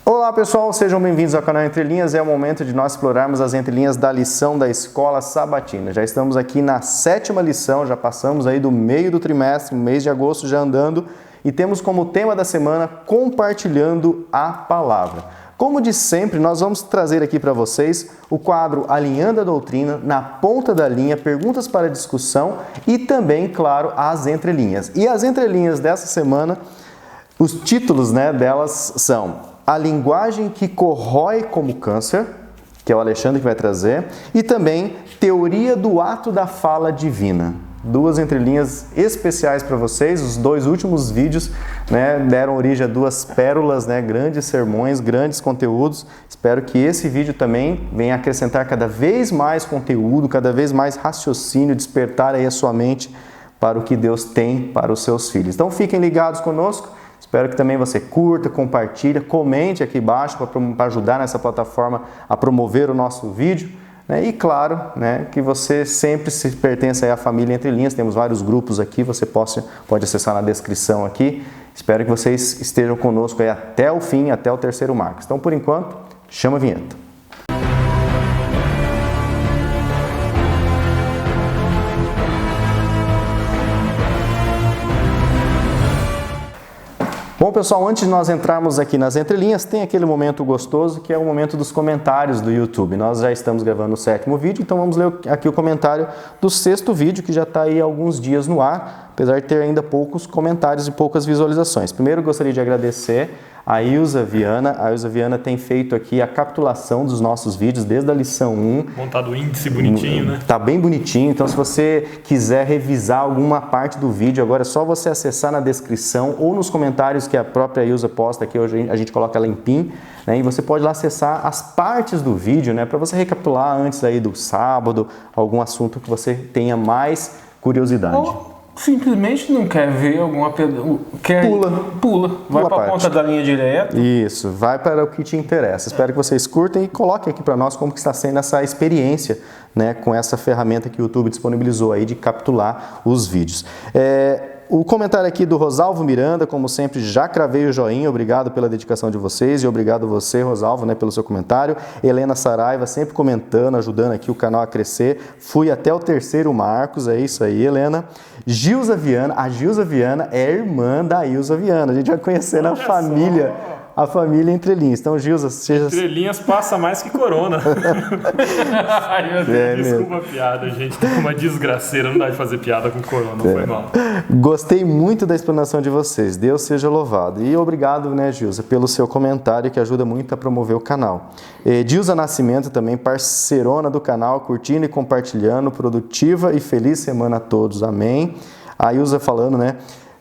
Olá pessoal, sejam bem-vindos ao canal Entre Linhas. É o momento de nós explorarmos as entrelinhas da lição da Escola Sabatina. Já estamos aqui na 7ª lição, já passamos aí do meio do trimestre, mês de agosto já andando, e temos como tema da semana compartilhando a palavra. Como de sempre, nós vamos trazer aqui para vocês o quadro Alinhando a Doutrina, na ponta da linha, perguntas para discussão e também, claro, as entrelinhas. E as entrelinhas dessa semana, os títulos delas são A Linguagem que Corrói como Câncer, que é o Alexandre que vai trazer, e também Teoria do Ato da Fala Divina. Duas entrelinhas especiais para vocês. Os dois últimos vídeos deram origem a duas pérolas, grandes sermões, grandes conteúdos. Espero que esse vídeo também venha acrescentar cada vez mais conteúdo, cada vez mais raciocínio, despertar aí a sua mente para o que Deus tem para os seus filhos. Então fiquem ligados conosco. Espero que também você curta, compartilhe, comente aqui embaixo para ajudar nessa plataforma a promover o nosso vídeo. E claro, que você sempre se pertence à família Entre Linhas. Temos vários grupos aqui, você pode acessar na descrição aqui. Espero que vocês estejam conosco aí até o fim, até o terceiro Marcos. Então, por enquanto, chama a vinheta. Bom, pessoal, antes de nós entrarmos aqui nas entrelinhas, tem aquele momento gostoso que é o momento dos comentários do YouTube. Nós já estamos gravando o 7º vídeo, então vamos ler aqui o comentário do 6º vídeo, que já está aí há alguns dias no ar, apesar de ter ainda poucos comentários e poucas visualizações. Primeiro, gostaria de agradecer a Ilza Viana. A Ilza Viana tem feito aqui a capitulação dos nossos vídeos desde a lição 1. Montado o índice bonitinho, né? Tá bem bonitinho, então se você quiser revisar alguma parte do vídeo, agora é só você acessar na descrição ou nos comentários que a própria Ilza posta aqui, hoje a gente coloca ela em PIN, e você pode lá acessar as partes do vídeo, para você recapitular antes aí do sábado, algum assunto que você tenha mais curiosidade. Ou simplesmente não quer ver alguma pula. Vai para a ponta da linha direta. Isso, vai para o que te interessa. Espero que vocês curtem e coloquem aqui para nós como que está sendo essa experiência, com essa ferramenta que o YouTube disponibilizou aí de capturar os vídeos. O comentário aqui do Rosalvo Miranda, como sempre, já cravei o joinha, obrigado pela dedicação de vocês e obrigado você, Rosalvo, pelo seu comentário. Helena Saraiva, sempre comentando, ajudando aqui o canal a crescer. Fui até o terceiro Marcos, é isso aí, Helena. Gilza Viana, a Gilza Viana é irmã da Ilza Viana, a gente vai conhecendo a família Entre Linhas. Então, Gilza, seja... Entre Linhas passa mais que corona. Ai, meu Deus, desculpa a piada, gente. Tem uma desgraceira, não dá de fazer piada com corona, foi mal. Gostei muito da explanação de vocês, Deus seja louvado. E obrigado, Gilza, pelo seu comentário que ajuda muito a promover o canal. Dilza Nascimento também, parceirona do canal, curtindo e compartilhando, produtiva e feliz semana a todos, amém. A Ilza falando,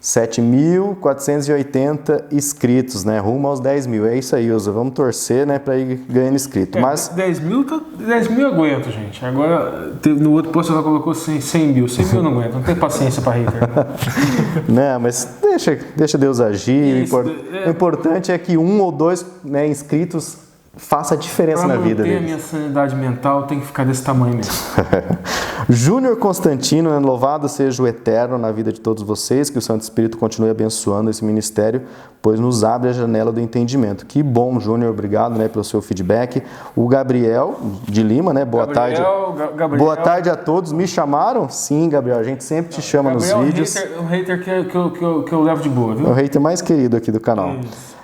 7.480 inscritos, rumo aos 10 mil. É isso aí, Ilza. Vamos torcer, para ir ganhando inscrito. Mas 10 mil eu aguento, gente. Agora, no outro post ela colocou 100 mil. 100 mil eu não aguento. Não tem paciência para hater. Mas deixa Deus agir. O importante é que 1 ou 2 inscritos faça a diferença na vida deles. Pra manter a minha sanidade mental, tem que ficar desse tamanho mesmo. Júnior Constantino, louvado seja o Eterno na vida de todos vocês, que o Santo Espírito continue abençoando esse ministério, pois nos abre a janela do entendimento. Que bom, Júnior, obrigado pelo seu feedback. O Gabriel de Lima, boa tarde. Boa tarde a todos. Me chamaram? Sim, Gabriel, a gente sempre te chama nos vídeos. Um hater que eu levo de boa, viu? É o hater mais querido aqui do canal.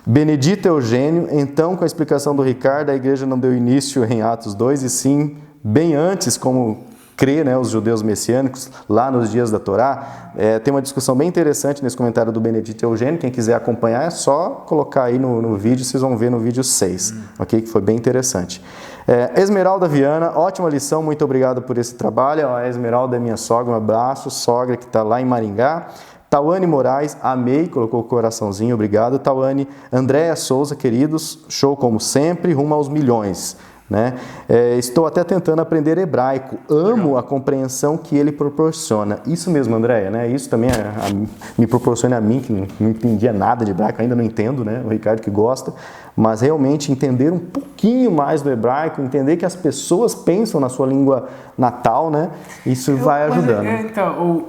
Benedito Eugênio, então, com a explicação do Ricardo, a igreja não deu início em Atos 2, e sim, bem antes, como crê os judeus messiânicos, lá nos dias da Torá. Tem uma discussão bem interessante nesse comentário do Benedito Eugênio, quem quiser acompanhar é só colocar aí no vídeo, vocês vão ver no vídeo 6, ok? Que foi bem interessante. Esmeralda Viana, ótima lição, muito obrigado por esse trabalho. A Esmeralda é minha sogra, um abraço, sogra que está lá em Maringá. Tauane Moraes, amei, colocou o coraçãozinho, obrigado, Tauane. Andréa Souza, queridos, show como sempre, rumo aos milhões. Estou até tentando aprender hebraico, amo a compreensão que ele proporciona. Isso mesmo, Andréia, isso também me proporciona a mim, que não entendia nada de hebraico, ainda não entendo, o Ricardo que gosta, mas realmente entender um pouquinho mais do hebraico, entender que as pessoas pensam na sua língua natal, isso vai ajudando. Então,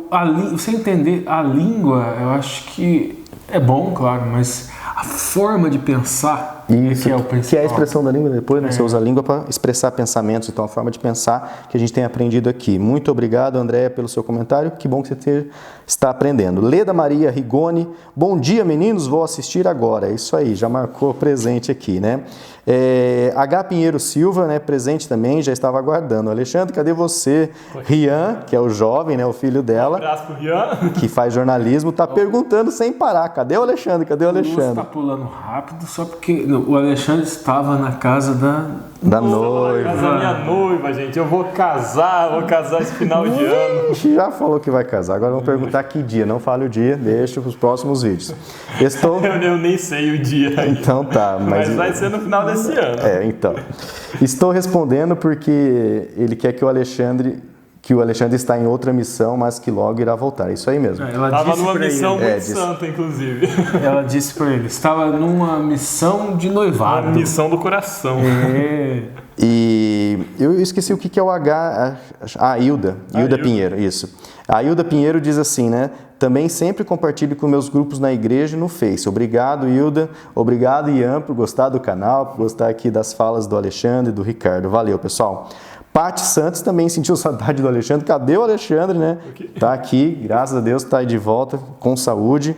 você entender a língua, eu acho que é bom, claro, mas a forma de pensar Isso, que é o principal. que é a expressão da língua depois, né? Você usa a língua para expressar pensamentos, então a forma de pensar que a gente tem aprendido aqui. Muito obrigado, Andréia, pelo seu comentário, que bom que você está aprendendo. Leda Maria Rigoni, bom dia, meninos, vou assistir agora. É isso aí, já marcou presente aqui, né? H. Pinheiro Silva, né, presente também, já estava aguardando. Alexandre, cadê você? Rian, que é o jovem, né, o filho dela, Um abraço pro Rian. que faz jornalismo, está perguntando sem parar, cadê o Alexandre? Cadê o Alexandre? Está pulando rápido só porque o Alexandre estava na casa Da noiva. Casa da minha noiva, gente. Eu vou casar esse final de ano. Ixi, já falou que vai casar. Agora vamos perguntar que dia. Não fale o dia, deixa para os próximos vídeos. Eu nem sei o dia ainda. Então tá, Mas vai ser no final desse ano. Então. Estou respondendo porque ele quer que o Alexandre está em outra missão, mas que logo irá voltar. É isso aí mesmo. Ela Estava disse numa pra missão ele, muito santa, inclusive. Ela disse para ele, estava numa missão de noivado. A missão do coração. E eu esqueci o que é o H. Hilda Pinheiro, isso. A Hilda Pinheiro diz assim, né? Também sempre compartilho com meus grupos na igreja e no Face. Obrigado, Hilda. Obrigado, Ian, por gostar do canal, por gostar aqui das falas do Alexandre e do Ricardo. Valeu, pessoal. Paty Santos também sentiu saudade do Alexandre. Cadê o Alexandre, né? Tá aqui, graças a Deus, tá aí de volta com saúde.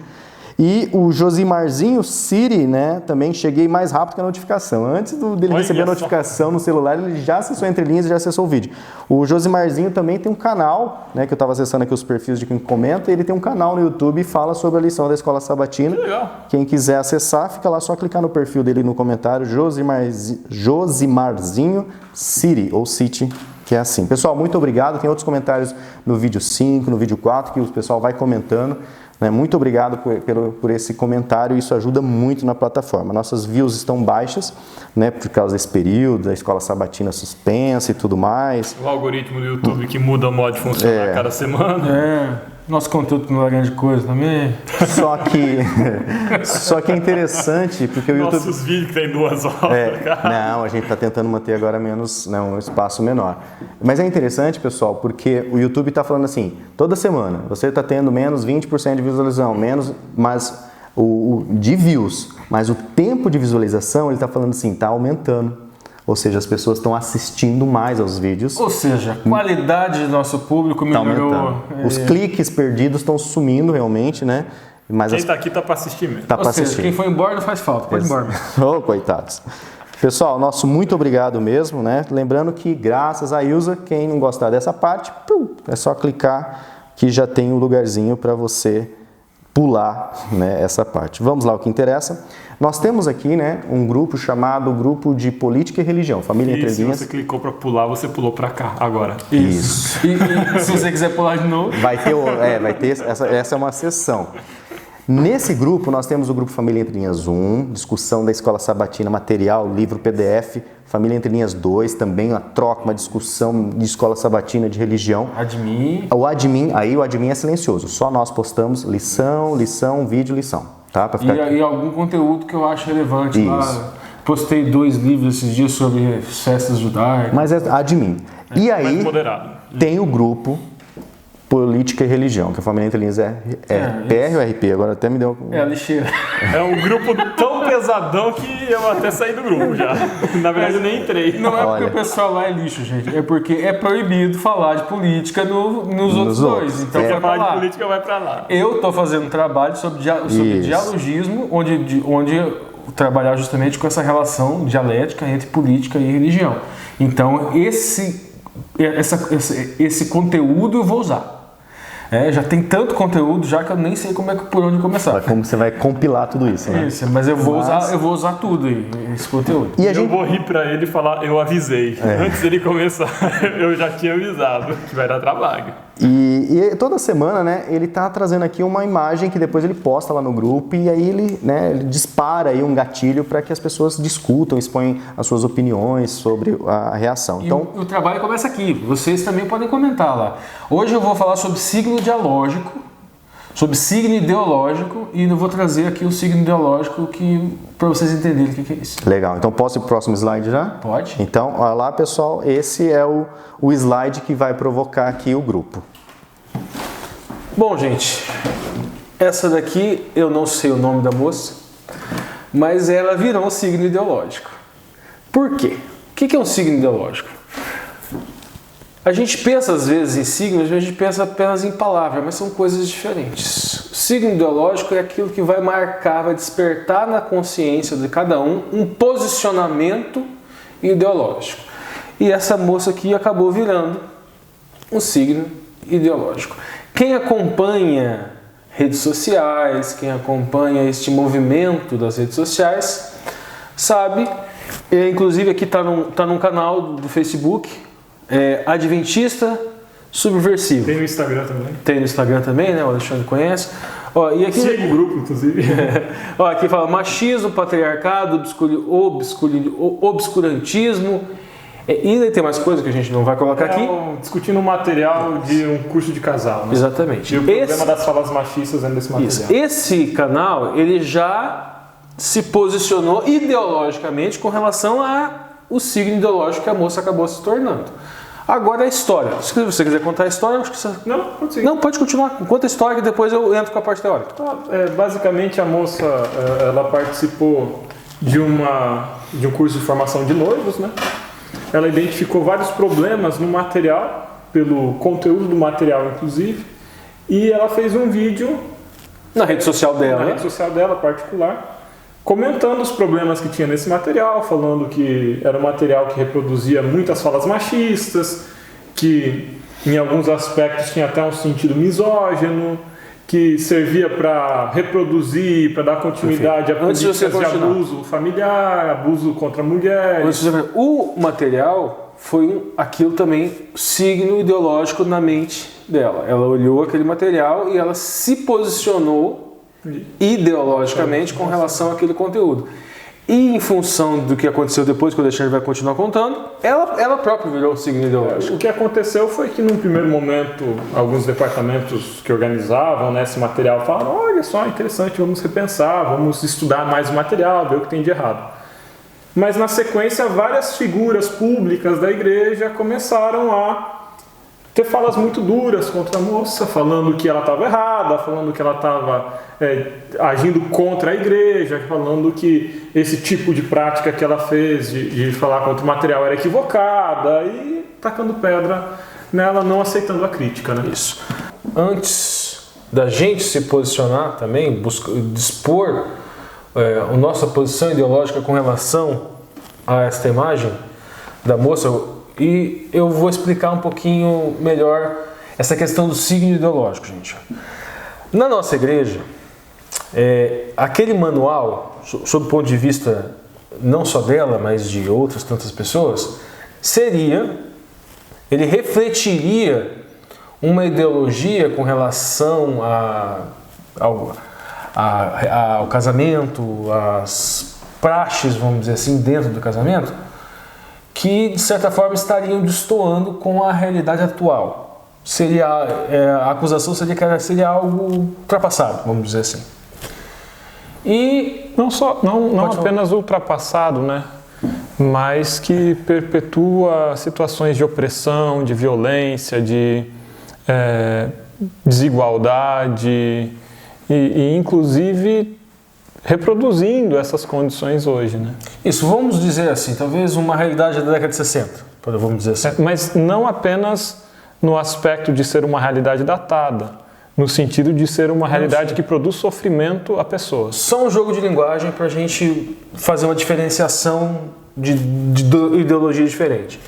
E o Josimarzinho Siri, né? Também cheguei mais rápido que a notificação. Antes dele receber a notificação no celular, ele já acessou a entrelinhas e já acessou o vídeo. O Josimarzinho também tem um canal, né? Que eu estava acessando aqui os perfis de quem comenta. Ele tem um canal no YouTube e fala sobre a lição da Escola Sabatina. Que legal. Quem quiser acessar, fica lá, só clicar no perfil dele no comentário, Josimarzinho Siri, ou City, que é assim. Pessoal, muito obrigado. Tem outros comentários no vídeo 5, no vídeo 4, que o pessoal vai comentando. Muito obrigado por esse comentário, isso ajuda muito na plataforma. Nossas views estão baixas, né, por causa desse período, da escola sabatina suspensa e tudo mais. O algoritmo do YouTube que muda o modo de funcionar a cada semana. Nosso conteúdo não é grande coisa também. Só que é interessante, porque o YouTube... Nossos vídeos que tem 2 horas, cara. Não, a gente está tentando manter agora um espaço menor. Mas é interessante, pessoal, porque o YouTube está falando assim, toda semana, você está tendo menos 20% de visualização, de views, mas o tempo de visualização, ele está falando assim, está aumentando. Ou seja, as pessoas estão assistindo mais aos vídeos. Ou seja, a qualidade do nosso público melhorou. Os cliques perdidos estão sumindo realmente, né? Mas quem está aqui está para assistir mesmo. Ou seja, quem foi embora não faz falta, pode ir embora mesmo. Coitados. Pessoal, nosso muito obrigado mesmo, né? Lembrando que graças a Ilza, quem não gostar dessa parte, é só clicar que já tem um lugarzinho para você pular, né, essa parte. Vamos lá, o que interessa. Nós temos aqui, né, um grupo chamado Grupo de Política e Religião, Família Entre Linhas. Se você clicou para pular, você pulou para cá agora. Isso. E se você quiser pular de novo? Vai ter essa é uma sessão. Nesse grupo, nós temos o grupo Família Entre Linhas 1, discussão da Escola Sabatina, material, livro, PDF. Família Entre Linhas 2, também uma troca, uma discussão de Escola Sabatina de religião. Admin. O admin é silencioso, só nós postamos lição, vídeo, lição. Tá? Pra ficar e algum conteúdo que eu acho relevante. Isso. Lá. Postei 2 livros esses dias sobre festas judaicas. Mas é admin. E aí, mais moderado. Tem o grupo Política e Religião, que a Família Entre Linhas é PR ou RP? Agora até me deu... É a lixeira. É um grupo tão pesadão que eu até saí do grupo já. Na verdade, eu nem entrei. Não é porque o pessoal lá é lixo, gente. É porque é proibido falar de política nos outros dois. Então, vai falar de política, vai pra lá. Eu tô fazendo um trabalho sobre dialogismo, onde trabalhar justamente com essa relação dialética entre política e religião. Então, esse conteúdo eu vou usar. Já tem tanto conteúdo já que eu nem sei por onde começar. Como você vai compilar tudo isso, né? Isso, mas eu vou usar tudo aí, esse conteúdo. E eu vou rir pra ele e falar, eu avisei. Antes dele começar, eu já tinha avisado que vai dar trabalho. E toda semana, né, ele tá trazendo aqui uma imagem que depois ele posta lá no grupo e aí ele dispara aí um gatilho para que as pessoas discutam, exponham as suas opiniões sobre a reação. Então, o trabalho começa aqui. Vocês também podem comentar lá. Hoje eu vou falar sobre signo dialógico, sobre signo ideológico e eu vou trazer aqui o signo ideológico para vocês entenderem o que é isso. Legal. Então posso ir pro próximo slide já? Pode. Então, olha lá, pessoal, esse é o slide que vai provocar aqui o grupo. Bom, gente, essa daqui eu não sei o nome da moça, mas ela virou um signo ideológico. Por quê? O que é um signo ideológico? A gente pensa às vezes em signos, a gente pensa apenas em palavras, mas são coisas diferentes. O signo ideológico é aquilo que vai marcar, vai despertar na consciência de cada um posicionamento ideológico. E essa moça aqui acabou virando um signo ideológico. Quem acompanha redes sociais, quem acompanha este movimento das redes sociais, sabe, inclusive aqui está num canal do Facebook, Adventista Subversivo. Tem no Instagram também. Tem no Instagram também, né? O Alexandre conhece. Ó, e aqui, siga o grupo, inclusive. Ó, aqui fala machismo, patriarcado, obscurantismo. E tem mais coisas que a gente não vai colocar aqui. Discutindo o material de um curso de casal, né? Exatamente. E o problema das falas machistas dentro desse material. Esse canal, ele já se posicionou ideologicamente com relação ao signo ideológico que a moça acabou se tornando. Agora a história. Se você quiser contar a história, acho que você... Não, pode seguir. Não, pode continuar. Conta a história que depois eu entro com a parte teórica. Basicamente a moça, ela participou de um curso de formação de noivos, né? Ela identificou vários problemas no material, pelo conteúdo do material inclusive, e ela fez um vídeo na rede social dela particular, comentando os problemas que tinha nesse material, falando que era um material que reproduzia muitas falas machistas, que em alguns aspectos tinha até um sentido misógino, que servia para reproduzir, para dar continuidade a políticas de abuso familiar, abuso contra mulheres. O material foi aquilo também, signo ideológico na mente dela. Ela olhou aquele material e ela se posicionou ideologicamente com relação àquele conteúdo. E em função do que aconteceu depois, que o Alexandre vai continuar contando, ela própria virou um signo ideológico. O que aconteceu foi que num primeiro momento, alguns departamentos que organizavam, né, esse material falaram: olha só, interessante, vamos repensar, vamos estudar mais o material, ver o que tem de errado. Mas na sequência, várias figuras públicas da igreja começaram a ter falas muito duras contra a moça, falando que ela estava errada, falando que ela estava agindo contra a igreja, falando que esse tipo de prática que ela fez de falar contra o material era equivocada, e tacando pedra nela, não aceitando a crítica, né? Isso. Antes da gente se posicionar também, dispor a nossa posição ideológica com relação a esta imagem da moça, e eu vou explicar um pouquinho melhor essa questão do signo ideológico, gente. Na nossa igreja, aquele manual, sob o ponto de vista não só dela, mas de outras tantas pessoas, ele refletiria uma ideologia com relação ao casamento, às praxes, vamos dizer assim, dentro do casamento, que de certa forma estariam destoando com a realidade atual. A acusação seria que seria algo ultrapassado, vamos dizer assim. E não apenas ultrapassado, né? Mas que perpetua situações de opressão, de violência, de desigualdade e inclusive reproduzindo essas condições hoje, né? Isso, vamos dizer assim, talvez uma realidade da década de 60, vamos dizer assim. Mas não apenas no aspecto de ser uma realidade datada, no sentido de ser uma realidade que produz sofrimento a pessoas. Só um jogo de linguagem para a gente fazer uma diferenciação de ideologia diferente.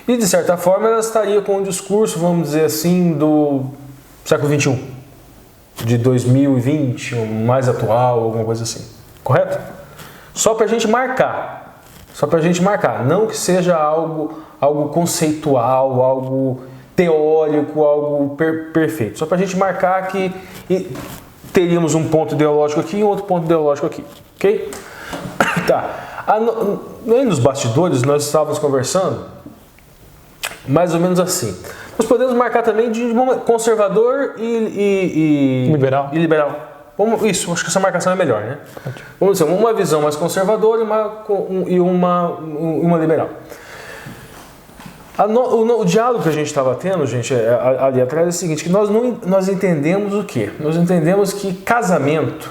E de certa forma ela estaria com um discurso, vamos dizer assim, do século XXI. De 2020, mais atual, alguma coisa assim. Correto? Só para a gente marcar. Não que seja algo conceitual, algo teórico, algo perfeito. Só para a gente marcar que teríamos um ponto ideológico aqui e outro ponto ideológico aqui. Ok? Tá. Nos bastidores nós estávamos conversando mais ou menos assim. Nós podemos marcar também de conservador e liberal. Isso, acho que essa marcação é melhor, né? Vamos dizer, uma visão mais conservadora e uma liberal. O diálogo que a gente estava tendo, gente, ali atrás é o seguinte, que nós entendemos o quê? Nós entendemos que casamento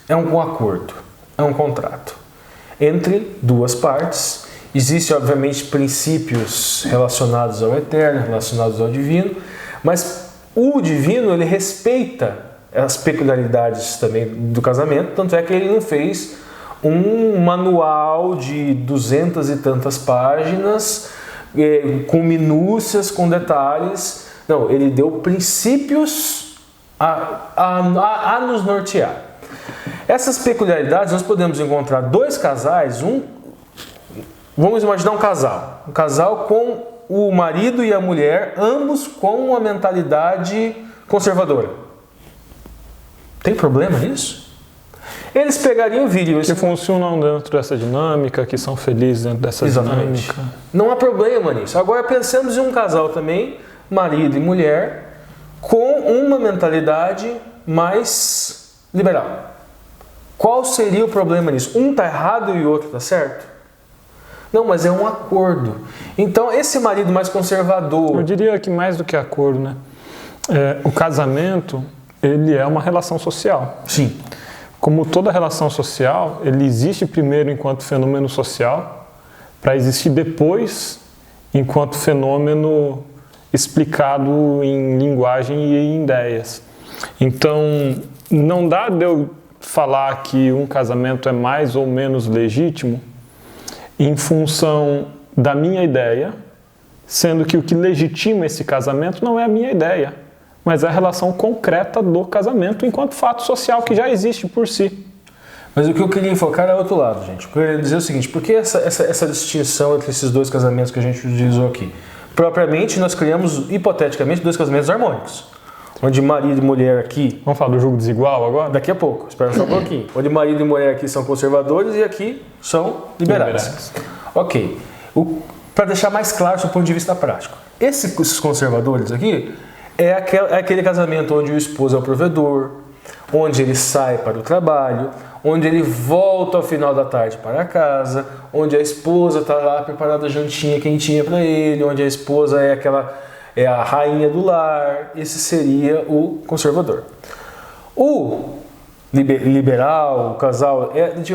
é um acordo. é um contrato entre duas partes. Existem, obviamente, princípios relacionados ao eterno, relacionados ao divino, mas o divino, ele respeita as peculiaridades também do casamento, tanto é que ele não fez um manual de 200 e tantas páginas, com minúcias, com detalhes. Não, ele deu princípios a nos nortear. Essas peculiaridades nós podemos encontrar dois casais, vamos imaginar um casal com o marido e a mulher, ambos com uma mentalidade conservadora. Tem problema nisso? Eles pegariam o vídeo... Que funcionam dentro dessa dinâmica, que são felizes dentro dessa dinâmica. Não há problema nisso. Agora pensemos em um casal também, marido e mulher, com uma mentalidade mais liberal. Qual seria o problema nisso? Um está errado e o outro está certo? Não, mas é um acordo. Então, esse marido mais conservador... Eu diria que mais do que acordo, né? O casamento, ele é uma relação social. Sim. Como toda relação social, ele existe primeiro enquanto fenômeno social, para existir depois enquanto fenômeno explicado em linguagem e em ideias. Então, não dá de eu falar que um casamento é mais ou menos legítimo em função da minha ideia, sendo que o que legitima esse casamento não é a minha ideia, mas é a relação concreta do casamento enquanto fato social que já existe por si. Mas o que eu queria enfocar é o outro lado, gente. O que eu queria dizer é o seguinte, por que essa distinção entre esses dois casamentos que a gente utilizou aqui? Propriamente, nós criamos, hipoteticamente, dois casamentos harmônicos. Onde marido e mulher aqui... Vamos falar do julgo desigual agora? Daqui a pouco, espera só um pouquinho. Onde marido e mulher aqui são conservadores e aqui são liberais. Ok. Para deixar mais claro do ponto de vista prático. Esses conservadores aqui é aquele casamento onde o esposo é o provedor, onde ele sai para o trabalho, onde ele volta ao final da tarde para casa, onde a esposa está lá preparando a jantinha quentinha para ele, onde a esposa é a rainha do lar. Esse seria o conservador. O liberal, o casal,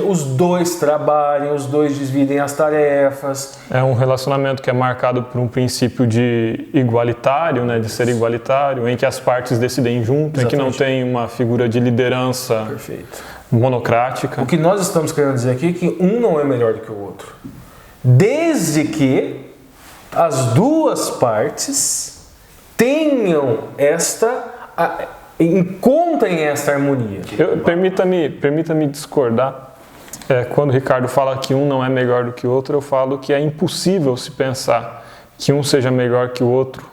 os dois trabalham, os dois dividem as tarefas. É um relacionamento que é marcado por um princípio de igualitário, né, de ser igualitário, em que as partes decidem junto, em que não tem uma figura de liderança monocrática. O que nós estamos querendo dizer aqui é que um não é melhor do que o outro, desde que as duas partes encontrem esta harmonia. Permita-me discordar. Quando o Ricardo fala que um não é melhor do que o outro, eu falo que é impossível se pensar que um seja melhor que o outro,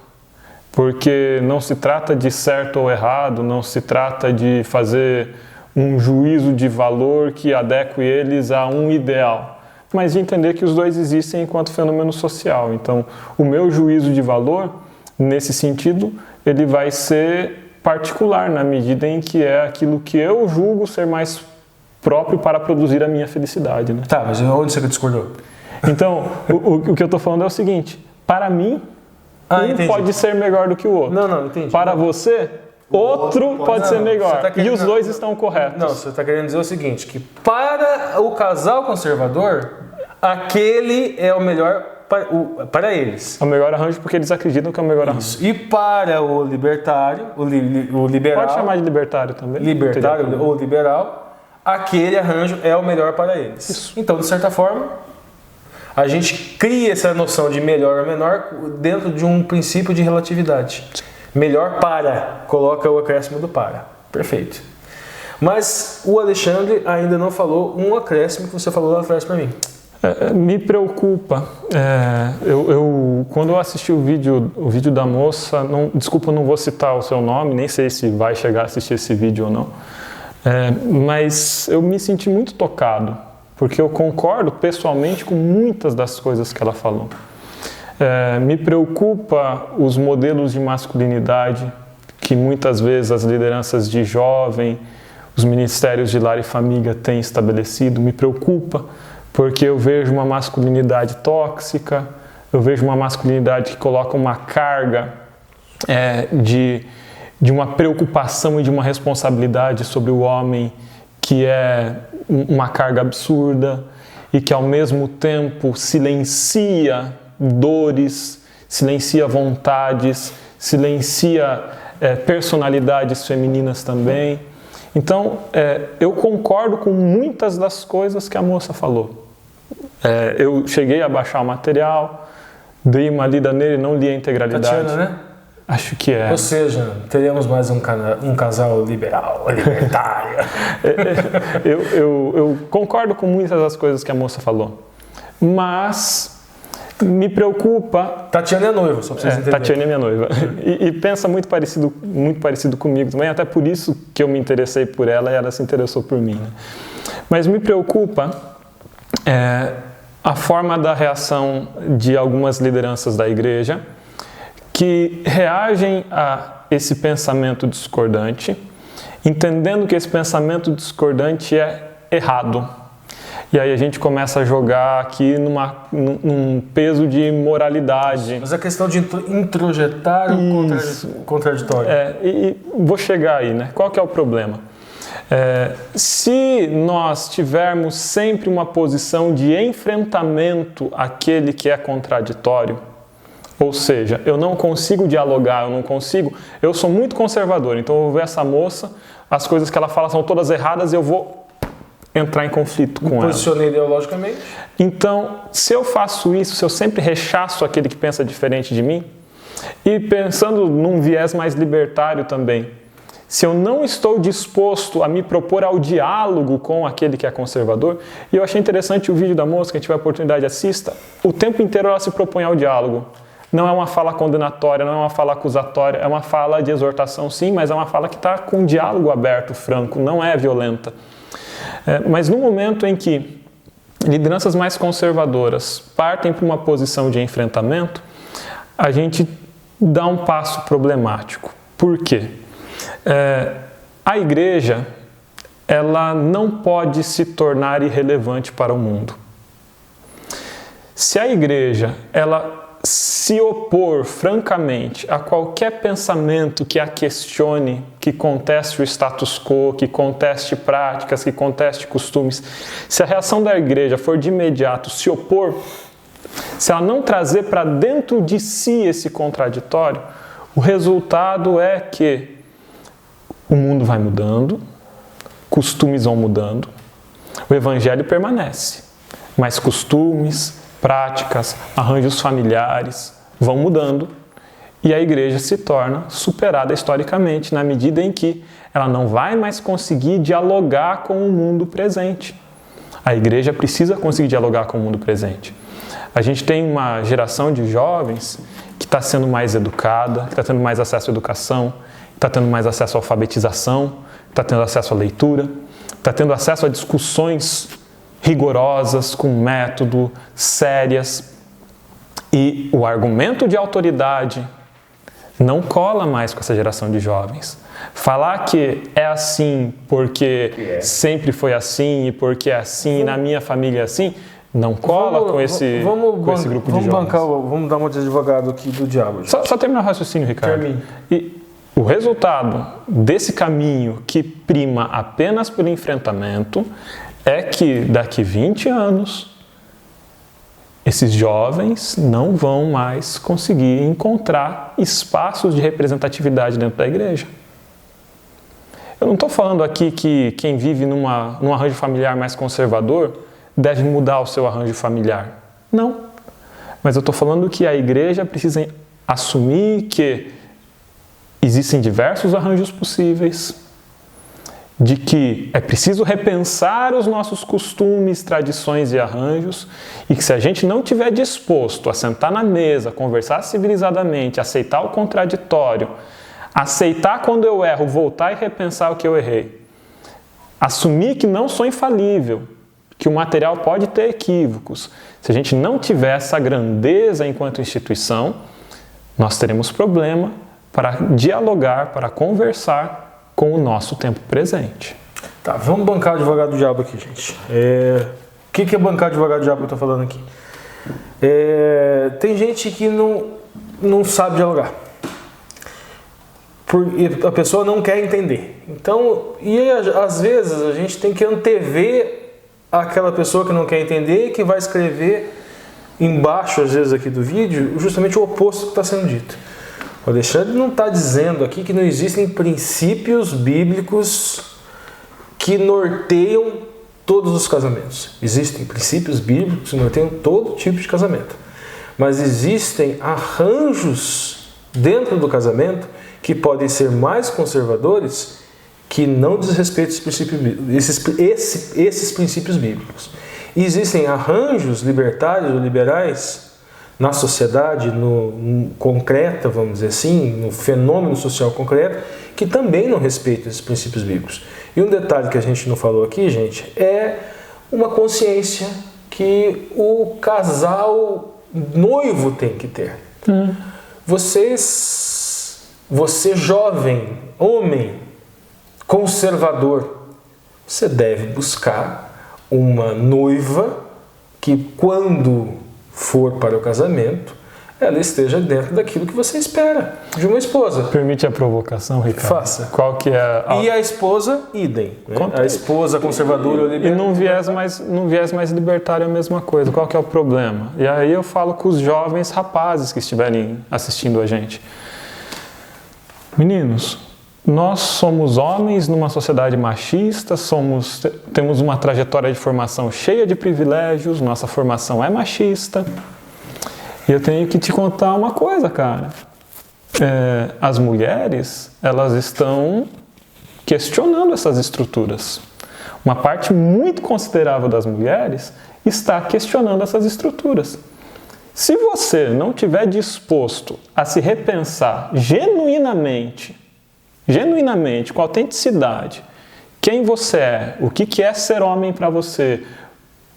porque não se trata de certo ou errado, não se trata de fazer um juízo de valor que adeque eles a um ideal, mas de entender que os dois existem enquanto fenômeno social. Então, o meu juízo de valor, nesse sentido, ele vai ser particular, na medida em que é aquilo que eu julgo ser mais próprio para produzir a minha felicidade. Né? Tá, mas onde você discordou? Então, o que eu estou falando é o seguinte, para mim, pode ser melhor do que o outro. Não, entendi. Para você, outro pode ser melhor. E os dois estão corretos. Não, você está querendo dizer o seguinte, que para o casal conservador, aquele é o melhor para eles. É o melhor arranjo porque eles acreditam que é o melhor arranjo. E para o libertário, o liberal... Pode chamar de libertário também. Libertário ou liberal, aquele arranjo é o melhor para eles. Isso. Então, de certa forma, a gente cria essa noção de melhor ou menor dentro de um princípio de relatividade. Melhor para, coloca o acréscimo do para. Perfeito. Mas o Alexandre ainda não falou um acréscimo que você falou lá atrás para mim. Me preocupa. Quando eu assisti o vídeo da moça, desculpa, eu não vou citar o seu nome, nem sei se vai chegar a assistir esse vídeo ou não, mas eu me senti muito tocado, porque eu concordo pessoalmente com muitas das coisas que ela falou. Me preocupa os modelos de masculinidade que muitas vezes as lideranças de jovem, os ministérios de lar e família têm estabelecido. Me preocupa porque eu vejo uma masculinidade tóxica, eu vejo uma masculinidade que coloca uma carga de uma preocupação e de uma responsabilidade sobre o homem que é uma carga absurda e que ao mesmo tempo silencia dores, silencia vontades, silencia personalidades femininas também. Então, eu concordo com muitas das coisas que a moça falou. Eu cheguei a baixar o material, dei uma lida nele, não li a integralidade. Tatiana, né? Acho que é. Ou seja, teríamos mais um casal liberal, libertário. Eu concordo com muitas das coisas que a moça falou, mas me preocupa... Tatiana é noiva, só pra vocês entenderem. Tatiana é minha noiva. E pensa muito parecido comigo também, até por isso que eu me interessei por ela e ela se interessou por mim. Né? Mas me preocupa a forma da reação de algumas lideranças da igreja que reagem a esse pensamento discordante, entendendo que esse pensamento discordante é errado. E aí a gente começa a jogar aqui num peso de moralidade. Mas a questão de introjetar o contraditório. E vou chegar aí, né? Qual que é o problema? Se nós tivermos sempre uma posição de enfrentamento àquele que é contraditório, ou seja, eu não consigo dialogar, eu sou muito conservador, então eu vou ver essa moça, as coisas que ela fala são todas erradas e eu vou entrar em conflito com ela. Posicionei ideologicamente. Então, se eu faço isso, se eu sempre rechaço aquele que pensa diferente de mim, e pensando num viés mais libertário também, se eu não estou disposto a me propor ao diálogo com aquele que é conservador, e eu achei interessante o vídeo da moça, quem tiver a oportunidade assista, o tempo inteiro ela se propõe ao diálogo. Não é uma fala condenatória, não é uma fala acusatória, é uma fala de exortação sim, mas é uma fala que está com um diálogo aberto, franco, não é violenta. Mas no momento em que lideranças mais conservadoras partem para uma posição de enfrentamento, a gente dá um passo problemático. Por quê? A igreja, ela não pode se tornar irrelevante para o mundo. Se a igreja, ela se opor francamente a qualquer pensamento que a questione, que conteste o status quo, que conteste práticas, que conteste costumes, se a reação da igreja for de imediato se opor, se ela não trazer para dentro de si esse contraditório, o resultado é que o mundo vai mudando, costumes vão mudando, o evangelho permanece, mas costumes, práticas, arranjos familiares vão mudando e a igreja se torna superada historicamente na medida em que ela não vai mais conseguir dialogar com o mundo presente. A igreja precisa conseguir dialogar com o mundo presente. A gente tem uma geração de jovens que está sendo mais educada, que está tendo mais acesso à educação, está tendo mais acesso à alfabetização, está tendo acesso à leitura, está tendo acesso a discussões rigorosas, com método, sérias. E o argumento de autoridade não cola mais com essa geração de jovens. Falar que é assim porque sempre foi assim e porque é assim, na minha família é assim, não cola com esse grupo de jovens. Vamos dar uma de advogado aqui do diabo. Só terminar o raciocínio, Ricardo. Termine. E o resultado desse caminho que prima apenas pelo enfrentamento é que daqui 20 anos esses jovens não vão mais conseguir encontrar espaços de representatividade dentro da igreja. Eu não estou falando aqui que quem vive num arranjo familiar mais conservador deve mudar o seu arranjo familiar. Não. Mas eu estou falando que a igreja precisa assumir que existem diversos arranjos possíveis, de que é preciso repensar os nossos costumes, tradições e arranjos, e que se a gente não estiver disposto a sentar na mesa, conversar civilizadamente, aceitar o contraditório, aceitar quando eu erro, voltar e repensar o que eu errei, assumir que não sou infalível, que o material pode ter equívocos, se a gente não tiver essa grandeza enquanto instituição, nós teremos problema para dialogar, para conversar com o nosso tempo presente. Tá, vamos bancar o advogado do diabo aqui, gente. O que é bancar o advogado do diabo que eu estou falando aqui? Tem gente que não sabe dialogar. porque a pessoa não quer entender. Então, e às vezes a gente tem que antever aquela pessoa que não quer entender e que vai escrever embaixo, às vezes, aqui do vídeo, justamente o oposto que está sendo dito. O Alexandre não está dizendo aqui que não existem princípios bíblicos que norteiam todos os casamentos. Existem princípios bíblicos que norteiam todo tipo de casamento. Mas existem arranjos dentro do casamento que podem ser mais conservadores, que não desrespeitam esses princípios bíblicos. E existem arranjos libertários ou liberais na sociedade, no concreta, vamos dizer assim, no fenômeno social concreto, que também não respeitam esses princípios bíblicos. E um detalhe que a gente não falou aqui, gente, é uma consciência que o casal noivo tem que ter. Você jovem, homem, conservador, você deve buscar uma noiva que, quando for para o casamento, ela esteja dentro daquilo que você espera de uma esposa. Permite a provocação, Ricardo? Faça. Qual que é E a esposa, idem. Né? A esposa conservadora ou libertária. E num viés mais libertário é a mesma coisa. Qual que é o problema? E aí eu falo com os jovens rapazes que estiverem assistindo a gente. Meninos, nós somos homens numa sociedade machista, temos uma trajetória de formação cheia de privilégios, nossa formação é machista. E eu tenho que te contar uma coisa, cara. As mulheres, elas estão questionando essas estruturas. Uma parte muito considerável das mulheres está questionando essas estruturas. Se você não estiver disposto a se repensar genuinamente, com autenticidade, quem você é, o que é ser homem para você,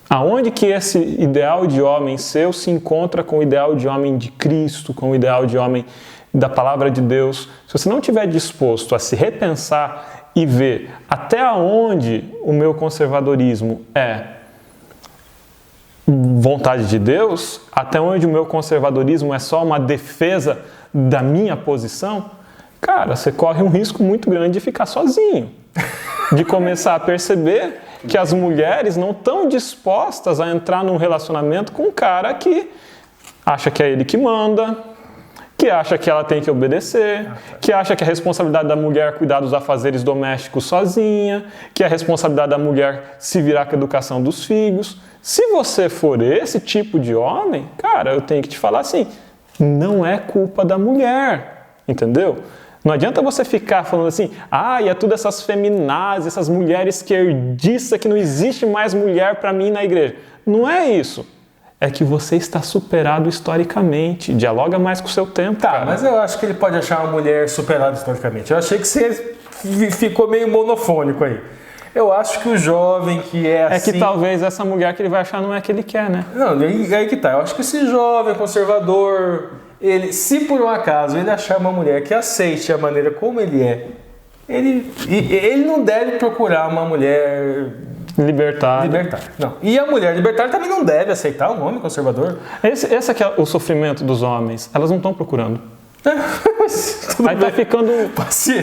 aonde que esse ideal de homem seu se encontra com o ideal de homem de Cristo, com o ideal de homem da Palavra de Deus. Se você não estiver disposto a se repensar e ver até onde o meu conservadorismo é vontade de Deus, até onde o meu conservadorismo é só uma defesa da minha posição, cara, você corre um risco muito grande de ficar sozinho, de começar a perceber que as mulheres não estão dispostas a entrar num relacionamento com um cara que acha que é ele que manda, que acha que ela tem que obedecer, que acha que a responsabilidade da mulher é cuidar dos afazeres domésticos sozinha, que a responsabilidade da mulher se virar com a educação dos filhos. Se você for esse tipo de homem, cara, eu tenho que te falar assim, não é culpa da mulher, entendeu? Não adianta você ficar falando assim, e é tudo essas feminazes, essas mulheres esquerdistas que não existe mais mulher para mim na igreja. Não é isso. É que você está superado historicamente. Dialoga mais com o seu tempo, cara. Mas eu acho que ele pode achar uma mulher superada historicamente. Eu achei que você ficou meio monofônico aí. Eu acho que o jovem que é assim... É que talvez essa mulher que ele vai achar não é a que ele quer, né? Não, aí que tá. Eu acho que esse jovem conservador... se por um acaso ele achar uma mulher que aceite a maneira como ele é, ele não deve procurar uma mulher libertária. Não. E a mulher libertária também não deve aceitar um homem conservador. Esse aqui é o sofrimento dos homens. Elas não estão procurando. Aí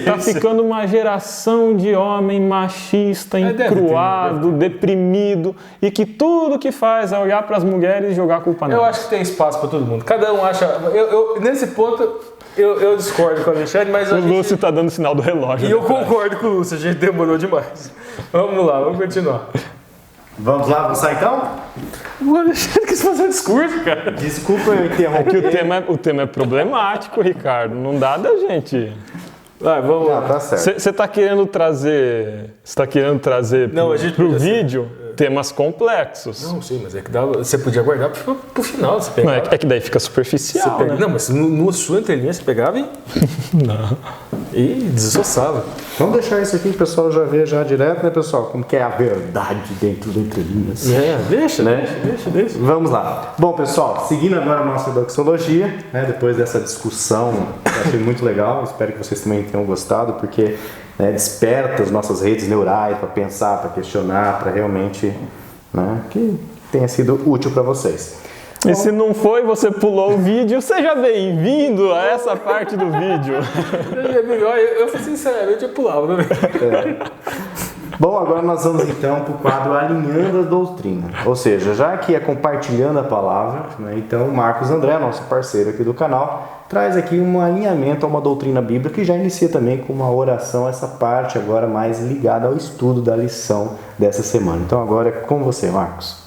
tá ficando uma geração de homem machista, encruado, deprimido, e que tudo que faz é olhar para as mulheres e jogar a culpa nelas. Eu acho que tem espaço para todo mundo. Cada um acha... nesse ponto, eu discordo com o Alexandre, mas... O Lúcio tá dando sinal do relógio. E eu concordo com o Lúcio, a gente demorou demais. Vamos lá, vamos continuar. Vamos lá, vamos sair então? O Alexandre quis fazer um discurso, cara. Desculpa eu interromper. É que o tema é problemático, Ricardo. Não dá da gente... vamos lá. Tá certo. Você está querendo trazer... pro vídeo temas complexos. Não, sim, mas é que você podia guardar pro final. Você pegava. Não, é que daí fica superficial, né? Não, mas no sua entrelinha você pegava e desossava. Vamos deixar isso aqui que o pessoal já vê já direto, né, pessoal? Como que é a verdade dentro do entrelinhas. Deixa. Vamos lá. Bom, pessoal, seguindo agora a nossa doxologia, né, depois dessa discussão, eu achei muito legal, espero que vocês também tenham gostado, porque desperta as nossas redes neurais para pensar, para questionar, para realmente que tenha sido útil para vocês. E se não foi, você pulou o vídeo, seja bem-vindo a essa parte do vídeo. Eu sinceramente eu pulava também. Bom, agora nós vamos então para o quadro Alinhando a Doutrina. Ou seja, já que é compartilhando a palavra, né, então o Marcos André, nosso parceiro aqui do canal, traz aqui um alinhamento a uma doutrina bíblica que já inicia também com uma oração, essa parte agora mais ligada ao estudo da lição dessa semana. Então agora é com você, Marcos.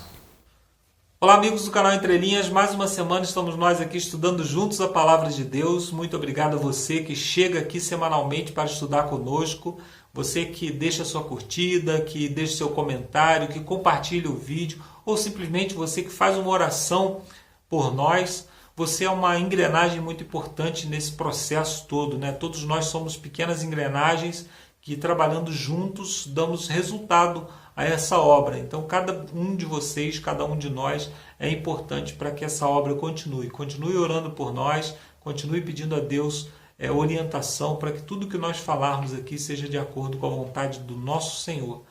Olá, amigos do canal Entre Linhas, mais uma semana estamos nós aqui estudando juntos a Palavra de Deus. Muito obrigado a você que chega aqui semanalmente para estudar conosco, você que deixa sua curtida, que deixa seu comentário, que compartilha o vídeo, ou simplesmente você que faz uma oração por nós. Você é uma engrenagem muito importante nesse processo todo, né? Todos nós somos pequenas engrenagens que, trabalhando juntos, damos resultado a essa obra. Então, cada um de vocês, cada um de nós é importante para que essa obra continue. Continue orando por nós, continue pedindo a Deus orientação para que tudo que nós falarmos aqui seja de acordo com a vontade do nosso Senhor.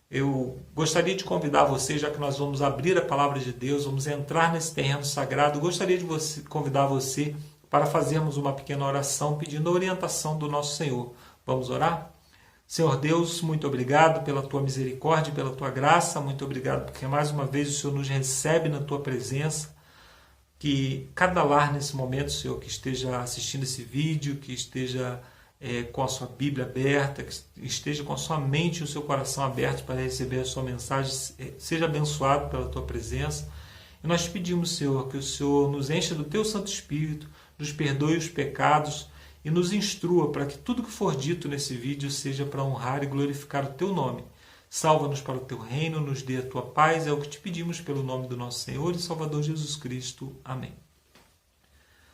Eu gostaria de convidar você, já que nós vamos abrir a palavra de Deus, vamos entrar nesse terreno sagrado, gostaria de convidar você para fazermos uma pequena oração pedindo a orientação do nosso Senhor. Vamos orar? Senhor Deus, muito obrigado pela Tua misericórdia, pela Tua graça, muito obrigado porque mais uma vez o Senhor nos recebe na Tua presença, que cada lar nesse momento, Senhor, que esteja assistindo esse vídeo, que esteja com a sua Bíblia aberta, que esteja com a sua mente e o seu coração abertos para receber a sua mensagem, seja abençoado pela Tua presença. E nós te pedimos, Senhor, que o Senhor nos encha do Teu Santo Espírito, nos perdoe os pecados e nos instrua para que tudo que for dito nesse vídeo seja para honrar e glorificar o Teu nome. Salva-nos para o Teu reino, nos dê a Tua paz, é o que te pedimos pelo nome do nosso Senhor e Salvador Jesus Cristo. Amém.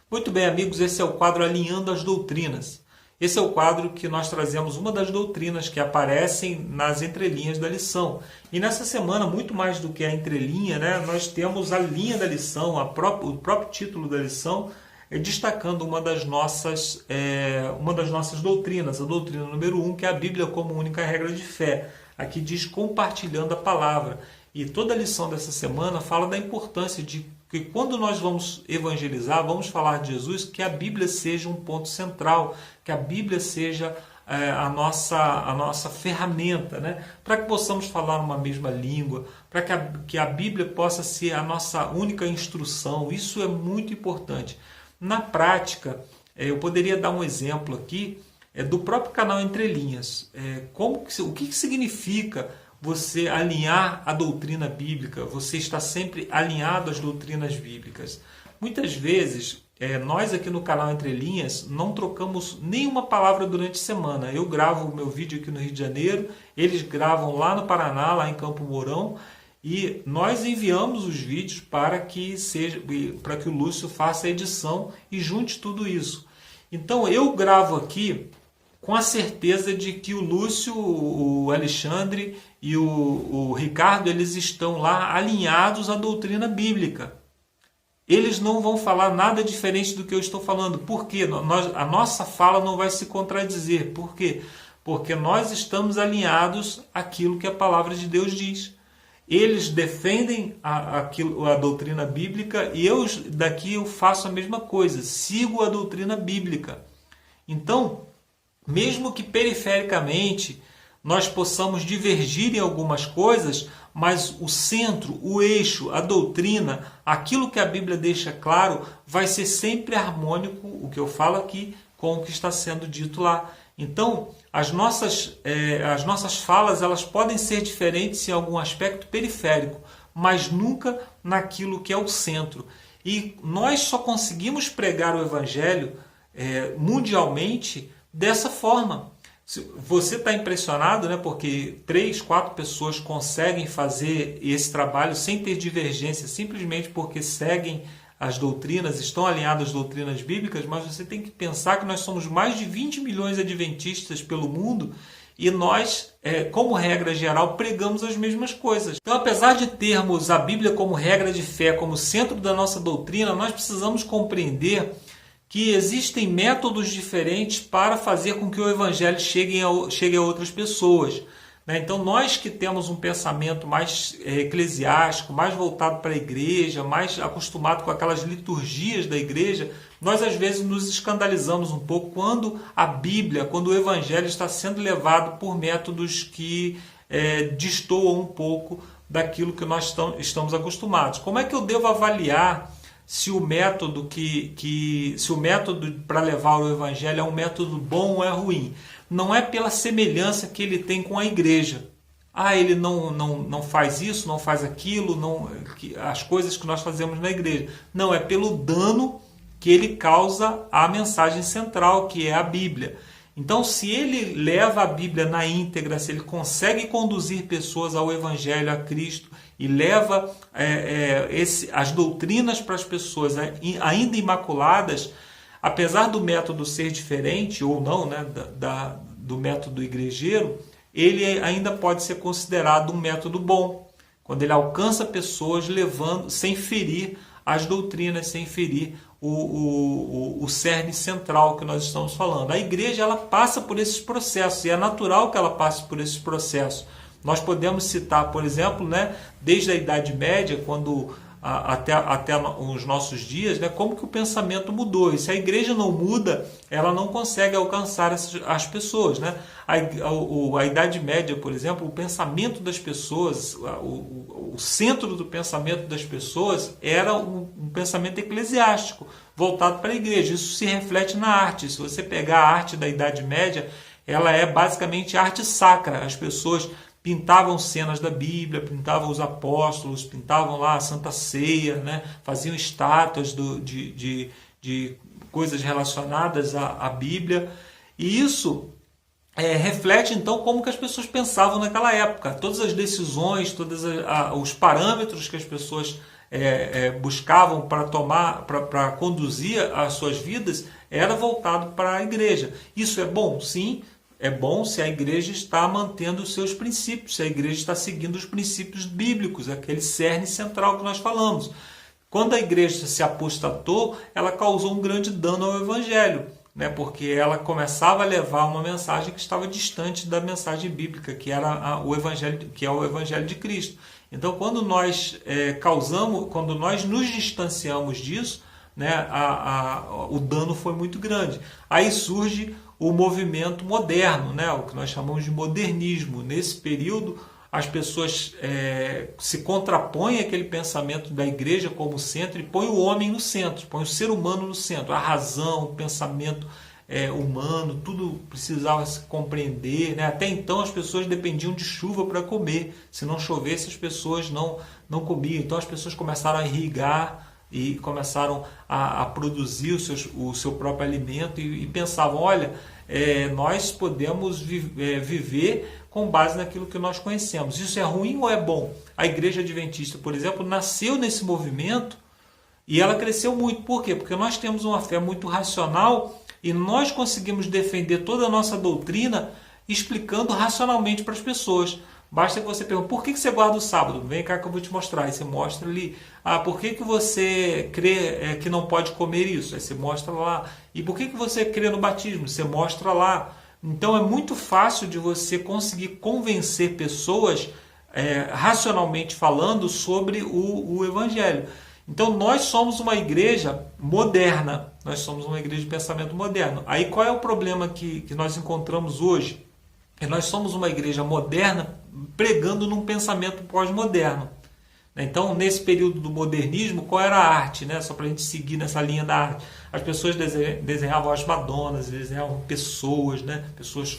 Muito bem, amigos, esse é o quadro Alinhando as Doutrinas. Esse é o quadro que nós trazemos uma das doutrinas que aparecem nas entrelinhas da lição. E nessa semana, muito mais do que a entrelinha, né, nós temos a linha da lição, o próprio título da lição, destacando uma das nossas doutrinas, a doutrina número 1, que é a Bíblia como única regra de fé. Aqui diz compartilhando a palavra. E toda a lição dessa semana fala da importância de que quando nós vamos evangelizar, vamos falar de Jesus, que a Bíblia seja um ponto central, que a Bíblia seja a nossa ferramenta, né? Para que possamos falar uma mesma língua, para que a Bíblia possa ser a nossa única instrução. Isso é muito importante. Na prática, eu poderia dar um exemplo aqui do próprio canal Entre Linhas. O que significa você alinhar a doutrina bíblica? Você está sempre alinhado às doutrinas bíblicas. Muitas vezes, nós aqui no canal Entre Linhas não trocamos nenhuma palavra durante a semana. Eu gravo o meu vídeo aqui no Rio de Janeiro, eles gravam lá no Paraná, lá em Campo Mourão, e nós enviamos os vídeos para que o Lúcio faça a edição e junte tudo isso. Então eu gravo aqui com a certeza de que o Lúcio, o Alexandre e o Ricardo, eles estão lá alinhados à doutrina bíblica. Eles não vão falar nada diferente do que eu estou falando. Por quê? A nossa fala não vai se contradizer. Por quê? Porque nós estamos alinhados àquilo que a palavra de Deus diz. Eles defendem a doutrina bíblica e eu faço a mesma coisa. Sigo a doutrina bíblica. Então, mesmo que perifericamente nós possamos divergir em algumas coisas, mas o centro, o eixo, a doutrina, aquilo que a Bíblia deixa claro, vai ser sempre harmônico, o que eu falo aqui, com o que está sendo dito lá. Então, as nossas falas elas podem ser diferentes em algum aspecto periférico, mas nunca naquilo que é o centro. E nós só conseguimos pregar o Evangelho mundialmente dessa forma. Você está impressionado, né? Porque 3, 4 pessoas conseguem fazer esse trabalho sem ter divergência, simplesmente porque seguem as doutrinas, estão alinhadas às doutrinas bíblicas, mas você tem que pensar que nós somos mais de 20 milhões de adventistas pelo mundo e nós, como regra geral, pregamos as mesmas coisas. Então, apesar de termos a Bíblia como regra de fé, como centro da nossa doutrina, nós precisamos compreender que existem métodos diferentes para fazer com que o Evangelho chegue a outras pessoas. né? Então nós que temos um pensamento mais eclesiástico, mais voltado para a igreja, mais acostumado com aquelas liturgias da igreja, nós às vezes nos escandalizamos um pouco quando a Bíblia, quando o Evangelho está sendo levado por métodos que destoam um pouco daquilo que nós estamos acostumados. Como é que eu devo avaliar se o método para levar o Evangelho é um método bom ou é ruim? Não é pela semelhança que ele tem com a igreja. Ele não faz isso, não faz aquilo, as coisas que nós fazemos na igreja. Não, é pelo dano que ele causa à mensagem central, que é a Bíblia. Então, se ele leva a Bíblia na íntegra, se ele consegue conduzir pessoas ao Evangelho, a Cristo, e leva as doutrinas para as pessoas ainda imaculadas, apesar do método ser diferente, ou não, né, do método igrejeiro, ele ainda pode ser considerado um método bom, quando ele alcança pessoas levando, sem ferir as doutrinas, sem ferir o cerne central que nós estamos falando. A igreja, ela passa por esses processos, e é natural que ela passe por esses processos. Nós podemos citar, por exemplo, né, desde a Idade Média, até os nossos dias, né, como que o pensamento mudou. E se a igreja não muda, ela não consegue alcançar as pessoas, né? A Idade Média, por exemplo, o pensamento das pessoas, o centro do pensamento das pessoas era um pensamento eclesiástico, voltado para a igreja. Isso se reflete na arte. Se você pegar a arte da Idade Média, ela é basicamente arte sacra. As pessoas pintavam cenas da Bíblia, pintavam os apóstolos, pintavam lá a Santa Ceia, né? Faziam estátuas de coisas relacionadas à Bíblia. E isso reflete então como que as pessoas pensavam naquela época. Todas as decisões, todos os parâmetros que as pessoas buscavam para conduzir as suas vidas era voltado para a igreja. Isso é bom? Sim. É bom se a igreja está mantendo os seus princípios, se a igreja está seguindo os princípios bíblicos, aquele cerne central que nós falamos. Quando a igreja se apostatou, ela causou um grande dano ao Evangelho, né? Porque ela começava a levar uma mensagem que estava distante da mensagem bíblica, que era o Evangelho, que é o Evangelho de Cristo. Então, quando nós quando nós nos distanciamos disso, né, o dano foi muito grande. Aí surge o movimento moderno, né, o que nós chamamos de modernismo. Nesse período, as pessoas se contrapõem àquele pensamento da igreja como centro e põem o homem no centro, põem o ser humano no centro. A razão, o pensamento humano, tudo precisava se compreender, né? Até então as pessoas dependiam de chuva para comer. Se não chovesse, as pessoas não comiam. Então as pessoas começaram a irrigar e começaram a produzir o seu próprio alimento e pensavam, olha, nós podemos viver com base naquilo que nós conhecemos. Isso é ruim ou é bom? A Igreja Adventista, por exemplo, nasceu nesse movimento e ela cresceu muito. Por quê? Porque nós temos uma fé muito racional e nós conseguimos defender toda a nossa doutrina explicando racionalmente para as pessoas. Basta que você pergunte, por que você guarda o sábado? Vem cá que eu vou te mostrar. Aí você mostra ali. Por que você crê que não pode comer isso? Aí você mostra lá. E por que você crê no batismo? Você mostra lá. Então é muito fácil de você conseguir convencer pessoas, racionalmente falando, sobre o Evangelho. Então nós somos uma igreja moderna. Nós somos uma igreja de pensamento moderno. Aí qual é o problema que nós encontramos hoje? Nós somos uma igreja moderna pregando num pensamento pós-moderno. Então, nesse período do modernismo, qual era a arte? Né? Só para a gente seguir nessa linha da arte. As pessoas desenhavam as Madonas, desenhavam pessoas, né? Pessoas,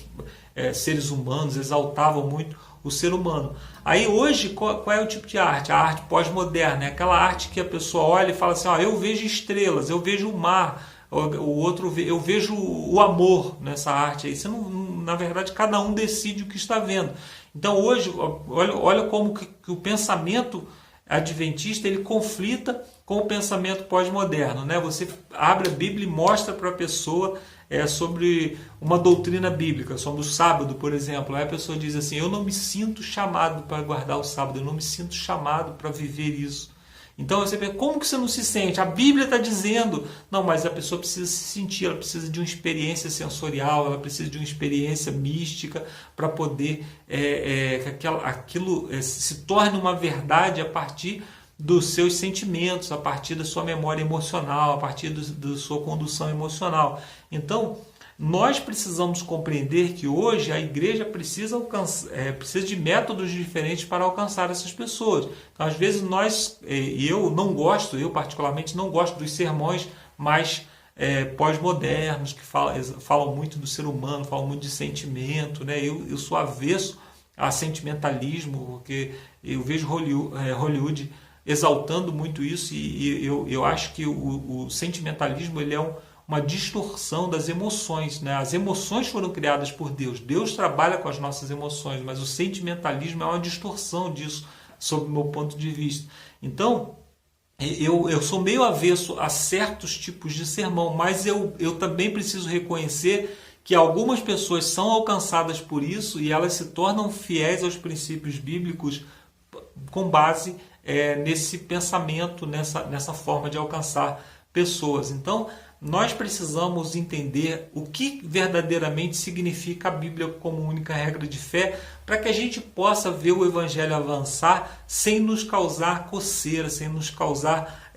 seres humanos, exaltavam muito o ser humano. Aí hoje, qual é o tipo de arte? A arte pós-moderna. É aquela arte que a pessoa olha e fala assim, eu vejo estrelas, eu vejo o mar, o outro, eu vejo o amor nessa arte aí. Você na verdade, cada um decide o que está vendo. Então hoje, olha como que o pensamento adventista ele conflita com o pensamento pós-moderno, né? Você abre a Bíblia e mostra para a pessoa sobre uma doutrina bíblica, sobre o sábado, por exemplo. Aí a pessoa diz assim, eu não me sinto chamado para guardar o sábado, eu não me sinto chamado para viver isso. Então você pensa, como que você não se sente? A Bíblia está dizendo. Não, mas a pessoa precisa se sentir, ela precisa de uma experiência sensorial, ela precisa de uma experiência mística para poder que aquilo se torne uma verdade a partir dos seus sentimentos, a partir da sua memória emocional, a partir da sua condução emocional. Então, nós precisamos compreender que hoje a igreja precisa de métodos diferentes para alcançar essas pessoas. Então, às vezes eu particularmente não gosto dos sermões mais pós-modernos, que falam muito do ser humano, falam muito de sentimento, né? Eu sou avesso a sentimentalismo, porque eu vejo Hollywood exaltando muito isso, e eu acho que o sentimentalismo ele é uma distorção das emoções, né? As emoções foram criadas por Deus. Deus trabalha com as nossas emoções, mas o sentimentalismo é uma distorção disso, sob o meu ponto de vista. Então, eu sou meio avesso a certos tipos de sermão, mas eu também preciso reconhecer que algumas pessoas são alcançadas por isso e elas se tornam fiéis aos princípios bíblicos com base nesse pensamento, nessa forma de alcançar pessoas. Então, nós precisamos entender o que verdadeiramente significa a Bíblia como única regra de fé, para que a gente possa ver o Evangelho avançar sem nos causar coceira, sem nos causar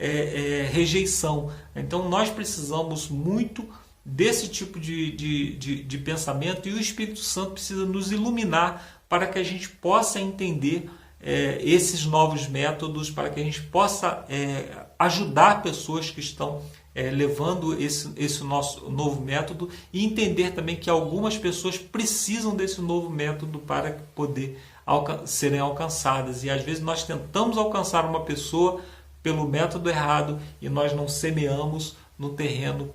rejeição. Então nós precisamos muito desse tipo de pensamento, e o Espírito Santo precisa nos iluminar para que a gente possa entender esses novos métodos, para que a gente possa ajudar pessoas que estão levando esse nosso novo método, e entender também que algumas pessoas precisam desse novo método para poder serem alcançadas. E às vezes nós tentamos alcançar uma pessoa pelo método errado e nós não semeamos no terreno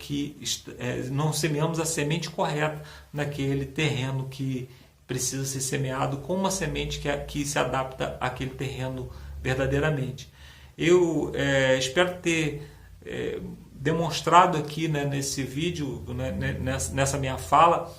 não semeamos a semente correta naquele terreno que precisa ser semeado, com uma semente que se adapta àquele terreno verdadeiramente. Eu espero ter demonstrado aqui, né, nesse vídeo, né, nessa minha fala,